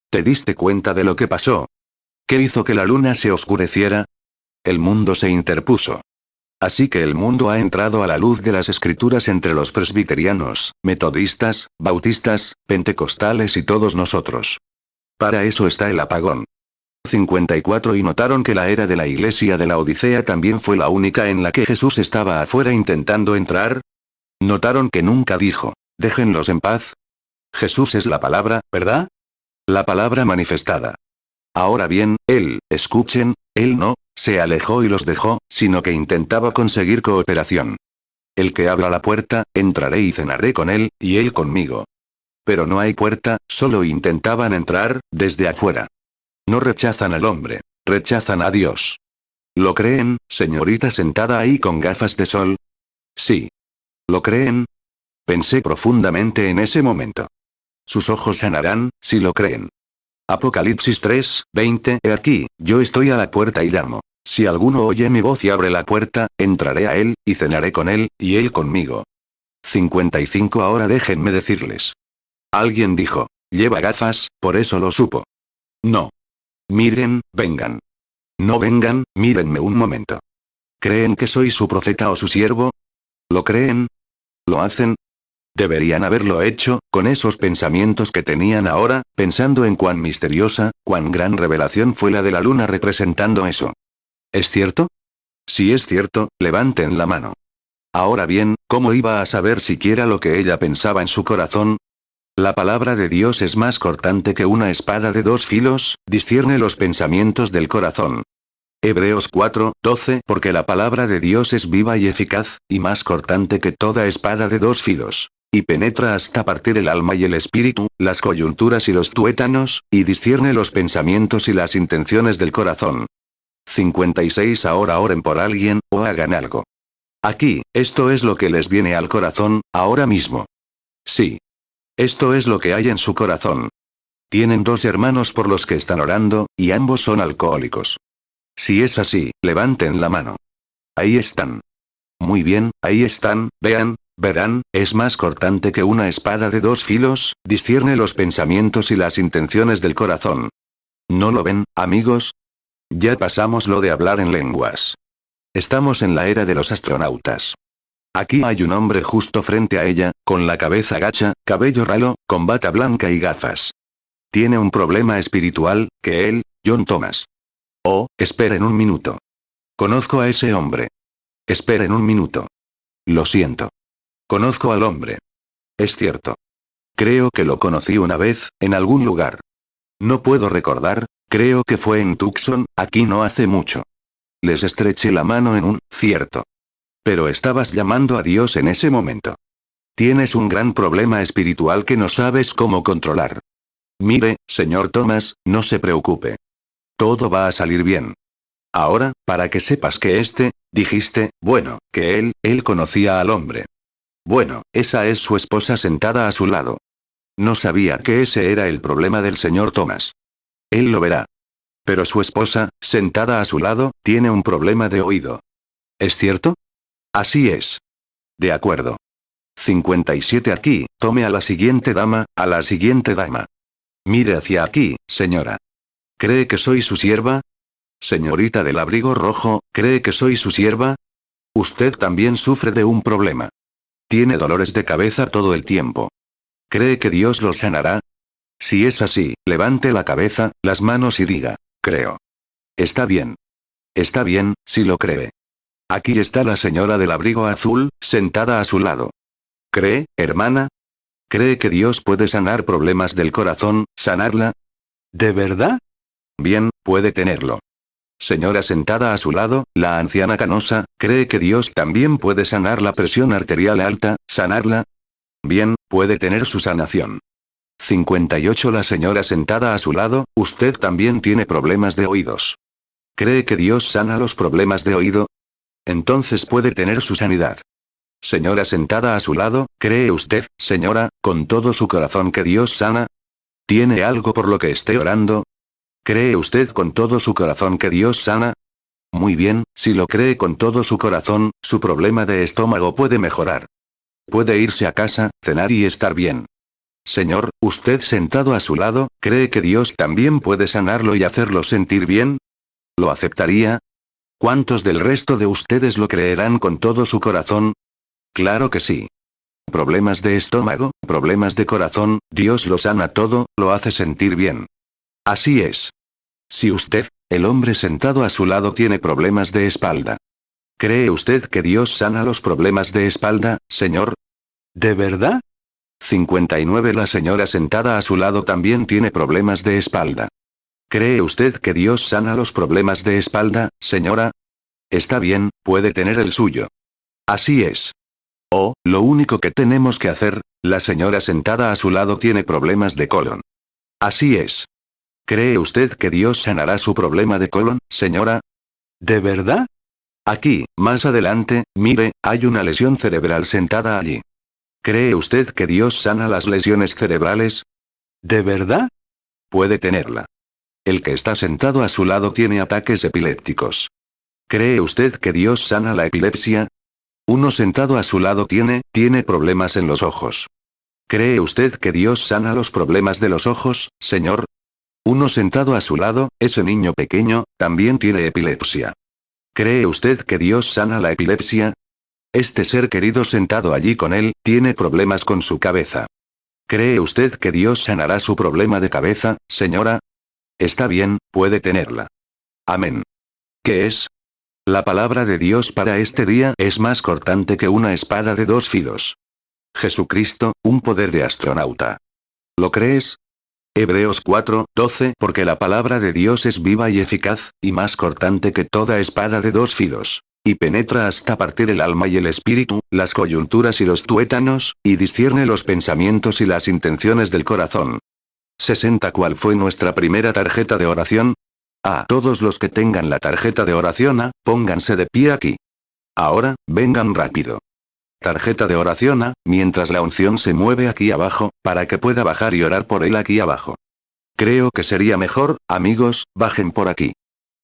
¿Te diste cuenta de lo que pasó? ¿Qué hizo que la luna se oscureciera? El mundo se interpuso. Así que el mundo ha entrado a la luz de las escrituras entre los presbiterianos, metodistas, bautistas, pentecostales y todos nosotros. Para eso está el apagón. 54 Y notaron que la era de la iglesia de la Odisea también fue la única en la que Jesús estaba afuera intentando entrar. Notaron que nunca dijo, déjenlos en paz. Jesús es la palabra, ¿verdad? La palabra manifestada. Ahora bien, Él, escuchen, Él no, se alejó y los dejó, sino que intentaba conseguir cooperación. El que abra la puerta, entraré y cenaré con él, y él conmigo. Pero no hay puerta, solo intentaban entrar, desde afuera. No rechazan al hombre, rechazan a Dios. ¿Lo creen, señorita sentada ahí con gafas de sol? Sí. ¿Lo creen? Pensé profundamente en ese momento. Sus ojos sanarán, si lo creen. Apocalipsis 3, 20 He aquí, yo estoy a la puerta y llamo. Si alguno oye mi voz y abre la puerta, entraré a él, y cenaré con él, y él conmigo. 55. Ahora déjenme decirles. Alguien dijo. Lleva gafas, por eso lo supo. No. Miren, vengan. No vengan, mírenme un momento. ¿Creen que soy su profeta o su siervo? ¿Lo creen? ¿Lo hacen? Deberían haberlo hecho, con esos pensamientos que tenían ahora, pensando en cuán misteriosa, cuán gran revelación fue la de la luna representando eso. ¿Es cierto? Si es cierto, levanten la mano. Ahora bien, ¿cómo iba a saber siquiera lo que ella pensaba en su corazón? La palabra de Dios es más cortante que una espada de dos filos, discierne los pensamientos del corazón. Hebreos 4:12 Porque la palabra de Dios es viva y eficaz, y más cortante que toda espada de dos filos. Y penetra hasta partir el alma y el espíritu, las coyunturas y los tuétanos, y discierne los pensamientos y las intenciones del corazón. 56 Ahora oren por alguien, o hagan algo. Aquí, esto es lo que les viene al corazón, ahora mismo. Sí. Esto es lo que hay en su corazón. Tienen dos hermanos por los que están orando, y ambos son alcohólicos. Si es así, levanten la mano. Ahí están. Muy bien, ahí están, vean, verán, es más cortante que una espada de dos filos, discierne los pensamientos y las intenciones del corazón. ¿No lo ven, amigos? Ya pasamos lo de hablar en lenguas. Estamos en la era de los astronautas. Aquí hay un hombre justo frente a ella, con la cabeza gacha, cabello ralo, con bata blanca y gafas. Tiene un problema espiritual, que él, John Thomas. Oh, esperen un minuto. Conozco a ese hombre. Esperen un minuto. Lo siento. Conozco al hombre. Es cierto. Creo que lo conocí una vez, en algún lugar. No puedo recordar, creo que fue en Tucson, aquí no hace mucho. Les estreché la mano en un, cierto. Pero estabas llamando a Dios en ese momento. Tienes un gran problema espiritual que no sabes cómo controlar. Mire, señor Thomas, no se preocupe. Todo va a salir bien. Ahora, para que sepas que dijiste, bueno, que él conocía al hombre. Bueno, esa es su esposa sentada a su lado. No sabía que ese era el problema del señor Thomas. Él lo verá. Pero su esposa, sentada a su lado, tiene un problema de oído. ¿Es cierto? Así es. De acuerdo. 57 Aquí, tome a la siguiente dama, a la siguiente dama. Mire hacia aquí, señora. ¿Cree que soy su sierva? Señorita del abrigo rojo, ¿cree que soy su sierva? Usted también sufre de un problema. Tiene dolores de cabeza todo el tiempo. ¿Cree que Dios lo sanará? Si es así, levante la cabeza, las manos y diga, creo. Está bien. Está bien, si lo cree. Aquí está la señora del abrigo azul, sentada a su lado. ¿Cree, hermana? ¿Cree que Dios puede sanar problemas del corazón, sanarla? ¿De verdad? Bien, puede tenerlo. Señora sentada a su lado, la anciana canosa, ¿cree que Dios también puede sanar la presión arterial alta, sanarla? Bien, puede tener su sanación. 58 La señora sentada a su lado, usted también tiene problemas de oídos. ¿Cree que Dios sana los problemas de oído? Entonces puede tener su sanidad. Señora sentada a su lado, ¿cree usted, señora, con todo su corazón que Dios sana? ¿Tiene algo por lo que esté orando? ¿Cree usted con todo su corazón que Dios sana? Muy bien, si lo cree con todo su corazón, su problema de estómago puede mejorar. Puede irse a casa, cenar y estar bien. Señor, usted sentado a su lado, ¿cree que Dios también puede sanarlo y hacerlo sentir bien? ¿Lo aceptaría? ¿Cuántos del resto de ustedes lo creerán con todo su corazón? Claro que sí. Problemas de estómago, problemas de corazón, Dios lo sana todo, lo hace sentir bien. Así es. Si usted, el hombre sentado a su lado, tiene problemas de espalda. ¿Cree usted que Dios sana los problemas de espalda, señor? ¿De verdad? 59 La señora sentada a su lado también tiene problemas de espalda. ¿Cree usted que Dios sana los problemas de espalda, señora? Está bien, puede tener el suyo. Así es. Oh, lo único que tenemos que hacer, la señora sentada a su lado tiene problemas de colon. Así es. ¿Cree usted que Dios sanará su problema de colon, señora? ¿De verdad? Aquí, más adelante, mire, hay una lesión cerebral sentada allí. ¿Cree usted que Dios sana las lesiones cerebrales? ¿De verdad? Puede tenerla. El que está sentado a su lado tiene ataques epilépticos. ¿Cree usted que Dios sana la epilepsia? Uno sentado a su lado tiene problemas en los ojos. ¿Cree usted que Dios sana los problemas de los ojos, señor? Uno sentado a su lado, ese niño pequeño, también tiene epilepsia. ¿Cree usted que Dios sana la epilepsia? Este ser querido sentado allí con él, tiene problemas con su cabeza. ¿Cree usted que Dios sanará su problema de cabeza, señora? Está bien, puede tenerla. Amén. ¿Qué es? La palabra de Dios para este día es más cortante que una espada de dos filos. Jesucristo, un poder de astronauta. ¿Lo crees? Hebreos 4:12 Porque la palabra de Dios es viva y eficaz, y más cortante que toda espada de dos filos. Y penetra hasta partir el alma y el espíritu, las coyunturas y los tuétanos, y discierne los pensamientos y las intenciones del corazón. 60 ¿Cuál fue nuestra primera tarjeta de oración? Todos los que tengan la tarjeta de oración pónganse de pie aquí. Ahora, vengan rápido. Tarjeta de oración mientras la unción se mueve aquí abajo, para que pueda bajar y orar por él aquí abajo. Creo que sería mejor, amigos, bajen por aquí.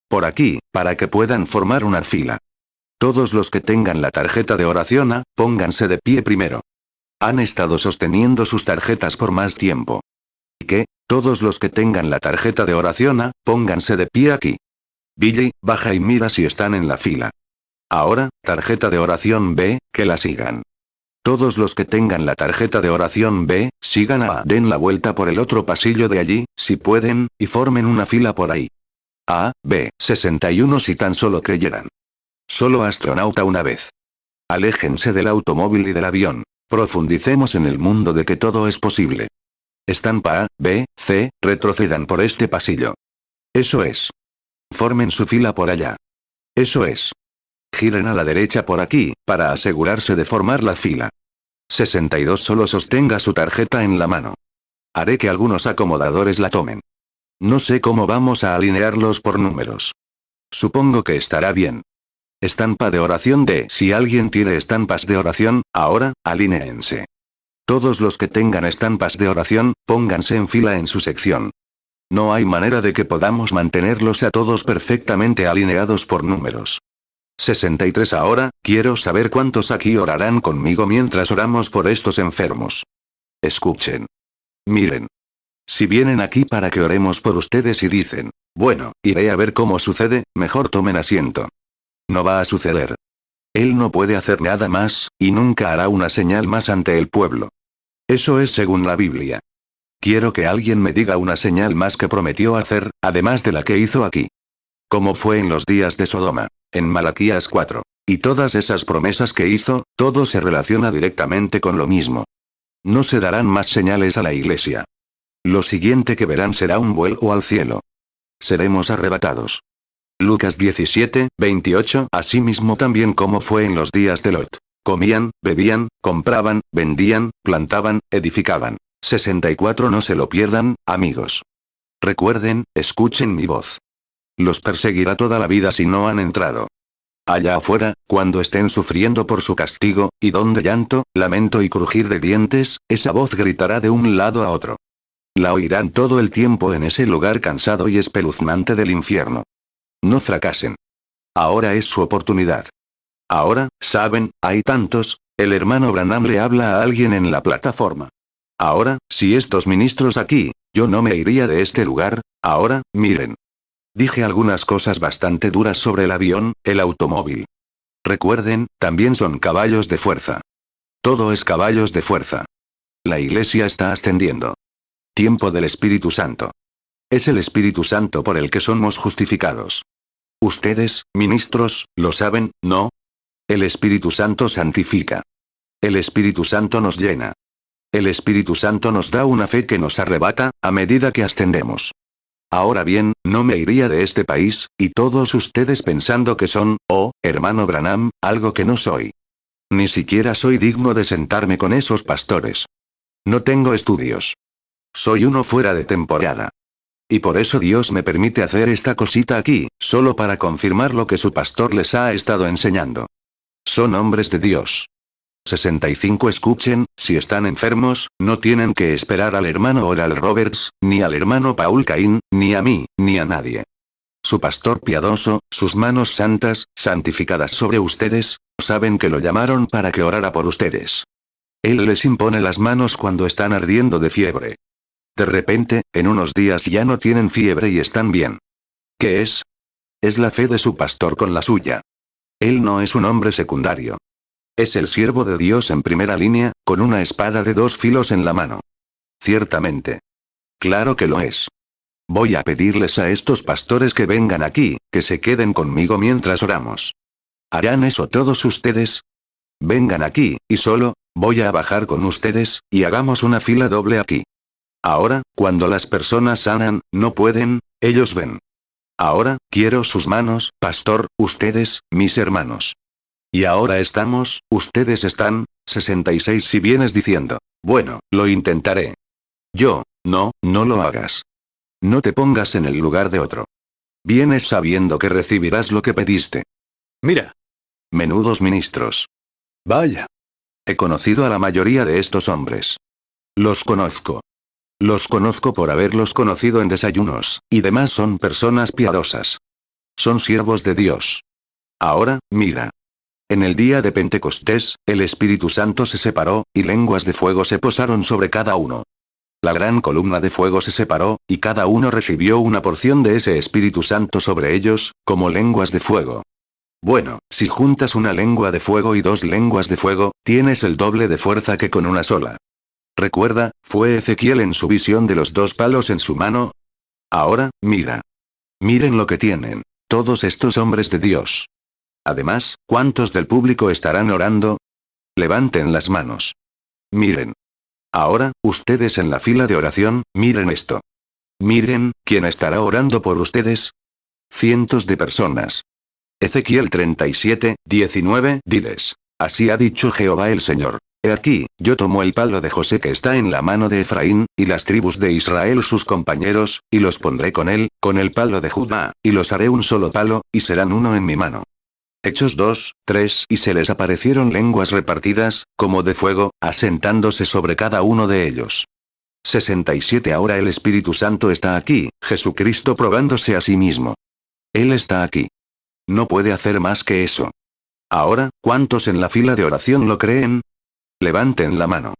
Por aquí, para que puedan formar una fila. Todos los que tengan la tarjeta de oración pónganse de pie primero. Han estado sosteniendo sus tarjetas por más tiempo. ¿Qué? Todos los que tengan la tarjeta de oración pónganse de pie aquí. Billy, baja y mira si están en la fila. Ahora, tarjeta de oración B, que la sigan. Todos los que tengan la tarjeta de oración B, sigan den la vuelta por el otro pasillo de allí, si pueden, y formen una fila por ahí. B, 61 si tan solo creyeran. Solo astronauta una vez. Aléjense del automóvil y del avión. Profundicemos en el mundo de que todo es posible. Estampa A, B, C, retrocedan por este pasillo. Eso es. Formen su fila por allá. Eso es. Giren a la derecha por aquí, para asegurarse de formar la fila. 62 Solo sostenga su tarjeta en la mano. Haré que algunos acomodadores la tomen. No sé cómo vamos a alinearlos por números. Supongo que estará bien. Estampa de oración D. Si alguien tiene estampas de oración, ahora, alinéense. Todos los que tengan estampas de oración, pónganse en fila en su sección. No hay manera de que podamos mantenerlos a todos perfectamente alineados por números. 63 Ahora, quiero saber cuántos aquí orarán conmigo mientras oramos por estos enfermos. Escuchen. Miren. Si vienen aquí para que oremos por ustedes y dicen, bueno, iré a ver cómo sucede, mejor tomen asiento. No va a suceder. Él no puede hacer nada más, y nunca hará una señal más ante el pueblo. Eso es según la Biblia. Quiero que alguien me diga una señal más que prometió hacer, además de la que hizo aquí. Como fue en los días de Sodoma, en Malaquías 4. Y todas esas promesas que hizo, todo se relaciona directamente con lo mismo. No se darán más señales a la iglesia. Lo siguiente que verán será un vuelo al cielo. Seremos arrebatados. Lucas 17:28 Asimismo también como fue en los días de Lot. Comían, bebían, compraban, vendían, plantaban, edificaban. 64 No se lo pierdan, amigos. Recuerden, escuchen mi voz. Los perseguirá toda la vida si no han entrado. Allá afuera, cuando estén sufriendo por su castigo, y donde llanto, lamento y crujir de dientes, esa voz gritará de un lado a otro. La oirán todo el tiempo en ese lugar cansado y espeluznante del infierno. No fracasen. Ahora es su oportunidad. Ahora, saben, hay tantos, el hermano Branham le habla a alguien en la plataforma. Ahora, si estos ministros aquí, yo no me iría de este lugar, ahora, miren. Dije algunas cosas bastante duras sobre el avión, el automóvil. Recuerden, también son caballos de fuerza. Todo es caballos de fuerza. La iglesia está ascendiendo. Tiempo del Espíritu Santo. Es el Espíritu Santo por el que somos justificados. Ustedes, ministros, lo saben, ¿no? El Espíritu Santo santifica. El Espíritu Santo nos llena. El Espíritu Santo nos da una fe que nos arrebata, a medida que ascendemos. Ahora bien, no me iría de este país, y todos ustedes pensando que son, hermano Branham, algo que no soy. Ni siquiera soy digno de sentarme con esos pastores. No tengo estudios. Soy uno fuera de temporada. Y por eso Dios me permite hacer esta cosita aquí, solo para confirmar lo que su pastor les ha estado enseñando. Son hombres de Dios. 65 Escuchen, si están enfermos, no tienen que esperar al hermano Oral Roberts, ni al hermano Paul Cain, ni a mí, ni a nadie. su pastor piadoso, sus manos santas, santificadas sobre ustedes, saben que lo llamaron para que orara por ustedes. Él les impone las manos cuando están ardiendo de fiebre. De repente, en unos días ya no tienen fiebre y están bien. ¿Qué es? Es la fe de su pastor con la suya. Él no es un hombre secundario. Es el siervo de Dios en primera línea, con una espada de 2 filos en la mano. Ciertamente. Claro que lo es. Voy a pedirles a estos pastores que vengan aquí, que se queden conmigo mientras oramos. ¿Harán eso todos ustedes? Vengan aquí, y solo, voy a bajar con ustedes, y hagamos una fila doble aquí. Ahora, cuando las personas sanan, no pueden, ellos ven. Ahora, quiero sus manos, pastor, ustedes, mis hermanos. Y ahora estamos, ustedes están, 66 si vienes diciendo, bueno, lo intentaré. No lo hagas. No te pongas en el lugar de otro. Vienes sabiendo que recibirás lo que pediste. Mira. Menudos ministros. Vaya. He conocido a la mayoría de estos hombres. Los conozco. Los conozco por haberlos conocido en desayunos, y demás son personas piadosas. Son siervos de Dios. Ahora, mira. En el día de Pentecostés, el Espíritu Santo se separó, y lenguas de fuego se posaron sobre cada uno. La gran columna de fuego se separó, y cada uno recibió una porción de ese Espíritu Santo sobre ellos, como lenguas de fuego. Bueno, si juntas una lengua de fuego y 2 lenguas de fuego, tienes el doble de fuerza que con una sola. Recuerda, fue Ezequiel en su visión de los 2 palos en su mano. Ahora, mira. Miren lo que tienen, todos estos hombres de Dios. Además, ¿cuántos del público estarán orando? Levanten las manos. Miren. Ahora, ustedes en la fila de oración, miren esto. Miren, ¿quién estará orando por ustedes? Cientos de personas. Ezequiel 37, 19, diles. Así ha dicho Jehová el Señor. He aquí, yo tomo el palo de José que está en la mano de Efraín, y las tribus de Israel sus compañeros, y los pondré con él, con el palo de Judá, y los haré un solo palo, y serán uno en mi mano. Hechos 2, 3 y se les aparecieron lenguas repartidas, como de fuego, asentándose sobre cada uno de ellos. 67 Ahora el Espíritu Santo está aquí, Jesucristo probándose a sí mismo. Él está aquí. No puede hacer más que eso. Ahora, ¿cuántos en la fila de oración lo creen? Levanten la mano.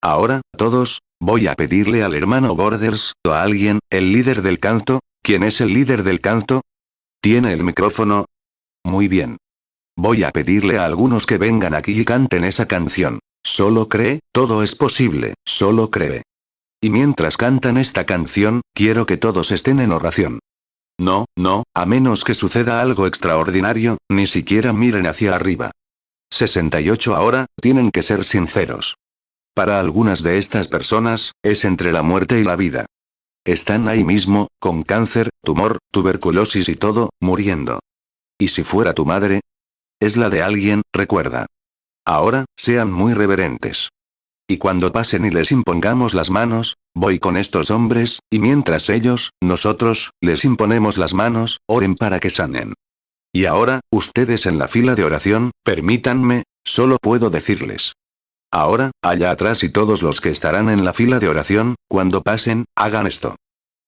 Ahora, todos, voy a pedirle al hermano Borders, o a alguien, el líder del canto. ¿Quién es el líder del canto? ¿Tiene el micrófono? Muy bien. Voy a pedirle a algunos que vengan aquí y canten esa canción. Solo cree, todo es posible, solo cree. Y mientras cantan esta canción, quiero que todos estén en oración. No, a menos que suceda algo extraordinario, ni siquiera miren hacia arriba. 68 Ahora, tienen que ser sinceros. Para algunas de estas personas, es entre la muerte y la vida. Están ahí mismo, con cáncer, tumor, tuberculosis y todo, muriendo. ¿Y si fuera tu madre? Es la de alguien, recuerda. Ahora, sean muy reverentes. Y cuando pasen y les impongamos las manos, voy con estos hombres, y mientras ellos, nosotros, les imponemos las manos, oren para que sanen. Y ahora, ustedes en la fila de oración, permítanme, solo puedo decirles. Ahora, allá atrás y todos los que estarán en la fila de oración, cuando pasen, hagan esto.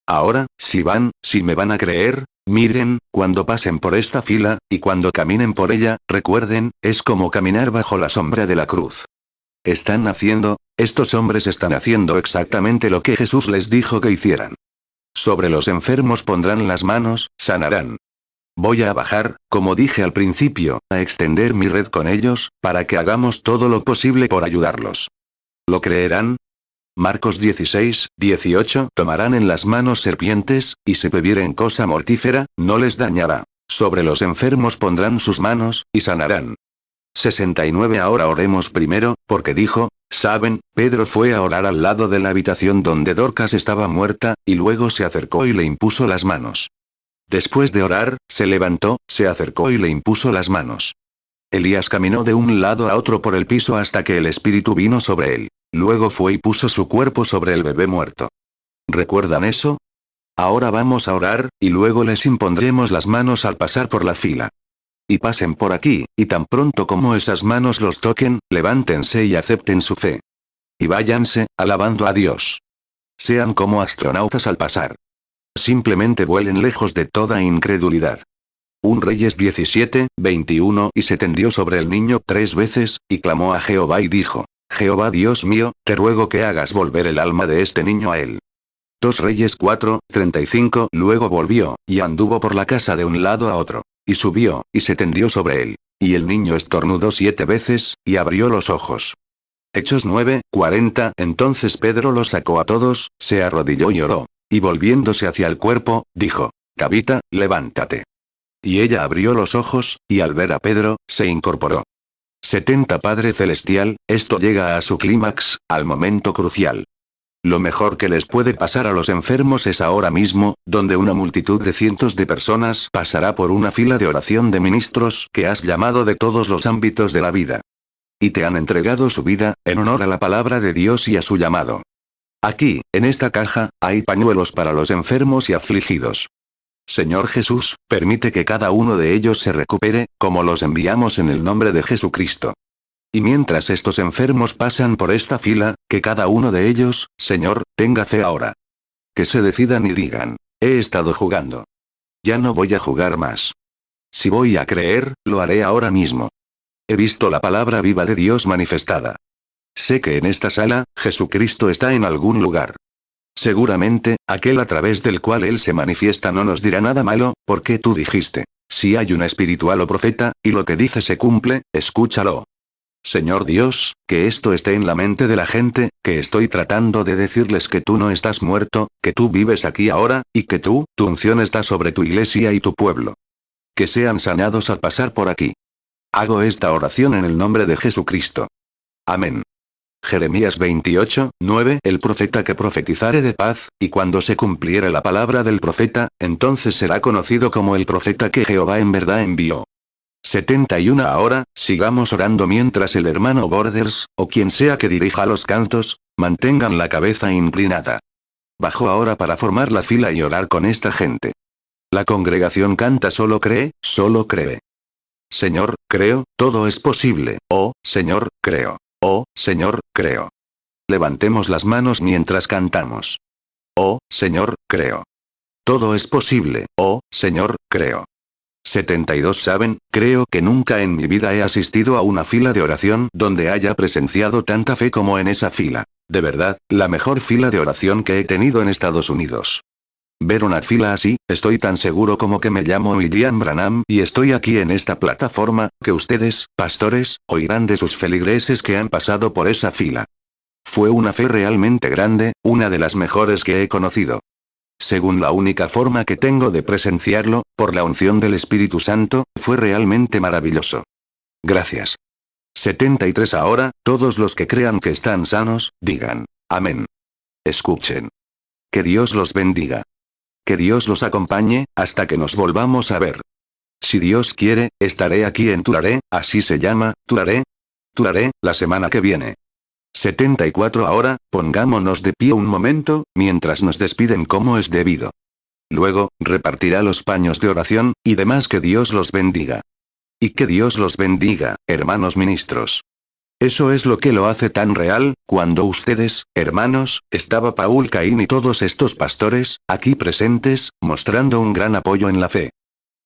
Ahora, si me van a creer, miren, cuando pasen por esta fila, y cuando caminen por ella, recuerden, es como caminar bajo la sombra de la cruz. Estos hombres están haciendo exactamente lo que Jesús les dijo que hicieran. Sobre los enfermos pondrán las manos, sanarán. Voy a bajar, como dije al principio, a extender mi red con ellos, para que hagamos todo lo posible por ayudarlos. ¿Lo creerán? Marcos 16, 18 Tomarán en las manos serpientes, y si bebieren cosa mortífera, no les dañará. Sobre los enfermos pondrán sus manos, y sanarán. 69 Ahora oremos primero, porque dijo, ¿saben? Pedro fue a orar al lado de la habitación donde Dorcas estaba muerta, y luego se acercó y le impuso las manos. Después de orar, se levantó, se acercó y le impuso las manos. Elías caminó de un lado a otro por el piso hasta que el Espíritu vino sobre él. Luego fue y puso su cuerpo sobre el bebé muerto. ¿Recuerdan eso? Ahora vamos a orar, y luego les impondremos las manos al pasar por la fila. Y pasen por aquí, y tan pronto como esas manos los toquen, levántense y acepten su fe. Y váyanse, alabando a Dios. Sean como astronautas al pasar. simplemente vuelen lejos de toda incredulidad. Un Reyes 17, 21 y se tendió sobre el niño 3 veces, y clamó a Jehová y dijo: Jehová Dios mío, te ruego que hagas volver el alma de este niño a él. 2 Reyes 4, 35 luego volvió, y anduvo por la casa de un lado a otro. Y subió, y se tendió sobre él. Y el niño estornudó 7 veces, y abrió los ojos. Hechos 9, 40 entonces Pedro los sacó a todos, se arrodilló y oró. Y volviéndose hacia el cuerpo, dijo: Tabita, levántate. Y ella abrió los ojos, y al ver a Pedro, se incorporó. 70 Padre Celestial, esto llega a su clímax, al momento crucial. Lo mejor que les puede pasar a los enfermos es ahora mismo, donde una multitud de cientos de personas pasará por una fila de oración de ministros que has llamado de todos los ámbitos de la vida. Y te han entregado su vida, en honor a la palabra de Dios y a su llamado. Aquí, en esta caja, hay pañuelos para los enfermos y afligidos. Señor Jesús, permite que cada uno de ellos se recupere, como los enviamos en el nombre de Jesucristo. Y mientras estos enfermos pasan por esta fila, que cada uno de ellos, Señor, tenga fe ahora. Que se decidan y digan: he estado jugando. Ya no voy a jugar más. Si voy a creer, lo haré ahora mismo. He visto la palabra viva de Dios manifestada. Sé que en esta sala, Jesucristo está en algún lugar. Seguramente, aquel a través del cual Él se manifiesta no nos dirá nada malo, porque tú dijiste: si hay un espiritual o profeta, y lo que dice se cumple, escúchalo. Señor Dios, que esto esté en la mente de la gente, que estoy tratando de decirles que tú no estás muerto, que tú vives aquí ahora, y que tu unción está sobre tu iglesia y tu pueblo. Que sean sanados al pasar por aquí. Hago esta oración en el nombre de Jesucristo. Amén. Jeremías 28, 9 El profeta que profetizare de paz, y cuando se cumpliere la palabra del profeta, entonces será conocido como el profeta que Jehová en verdad envió. 71 Ahora, sigamos orando mientras el hermano Borders, o quien sea que dirija los cantos, mantengan la cabeza inclinada. Bajo ahora para formar la fila y orar con esta gente. La congregación canta: solo cree, solo cree. Señor, creo, todo es posible. Oh, Señor, creo. Oh, Señor, creo. Levantemos las manos mientras cantamos. Oh, Señor, creo. Todo es posible. Oh, Señor, creo. 72 Saben, creo que nunca en mi vida he asistido a una fila de oración donde haya presenciado tanta fe como en esa fila. De verdad, la mejor fila de oración que he tenido en Estados Unidos. Ver una fila así, estoy tan seguro como que me llamo William Branham y estoy aquí en esta plataforma, que ustedes, pastores, oirán de sus feligreses que han pasado por esa fila. Fue una fe realmente grande, una de las mejores que he conocido. Según la única forma que tengo de presenciarlo, por la unción del Espíritu Santo, fue realmente maravilloso. Gracias. 73 Ahora, todos los que crean que están sanos, digan: amén. Escuchen. Que Dios los bendiga. Que Dios los acompañe, hasta que nos volvamos a ver. Si Dios quiere, estaré aquí en Tulare, así se llama, Tulare, la semana que viene. 74 Ahora, pongámonos de pie un momento, mientras nos despiden como es debido. Luego, repartirá los paños de oración, y demás. Que Dios los bendiga. Y que Dios los bendiga, hermanos ministros. Eso es lo que lo hace tan real, cuando ustedes, hermanos, estaba Paul Caín y todos estos pastores, aquí presentes, mostrando un gran apoyo en la fe.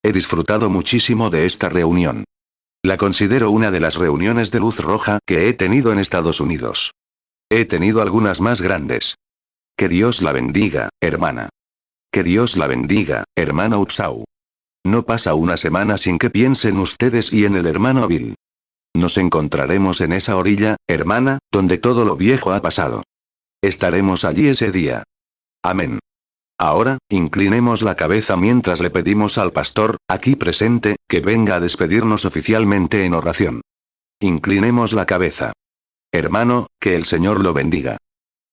He disfrutado muchísimo de esta reunión. La considero una de las reuniones de luz roja que he tenido en Estados Unidos. He tenido algunas más grandes. Que Dios la bendiga, hermana. Que Dios la bendiga, hermano Upsau. No pasa una semana sin que piensen ustedes y en el hermano Bill. Nos encontraremos en esa orilla, hermana, donde todo lo viejo ha pasado. Estaremos allí ese día. Amén. Ahora, inclinemos la cabeza mientras le pedimos al pastor, aquí presente, que venga a despedirnos oficialmente en oración. Inclinemos la cabeza. Hermano, que el Señor lo bendiga.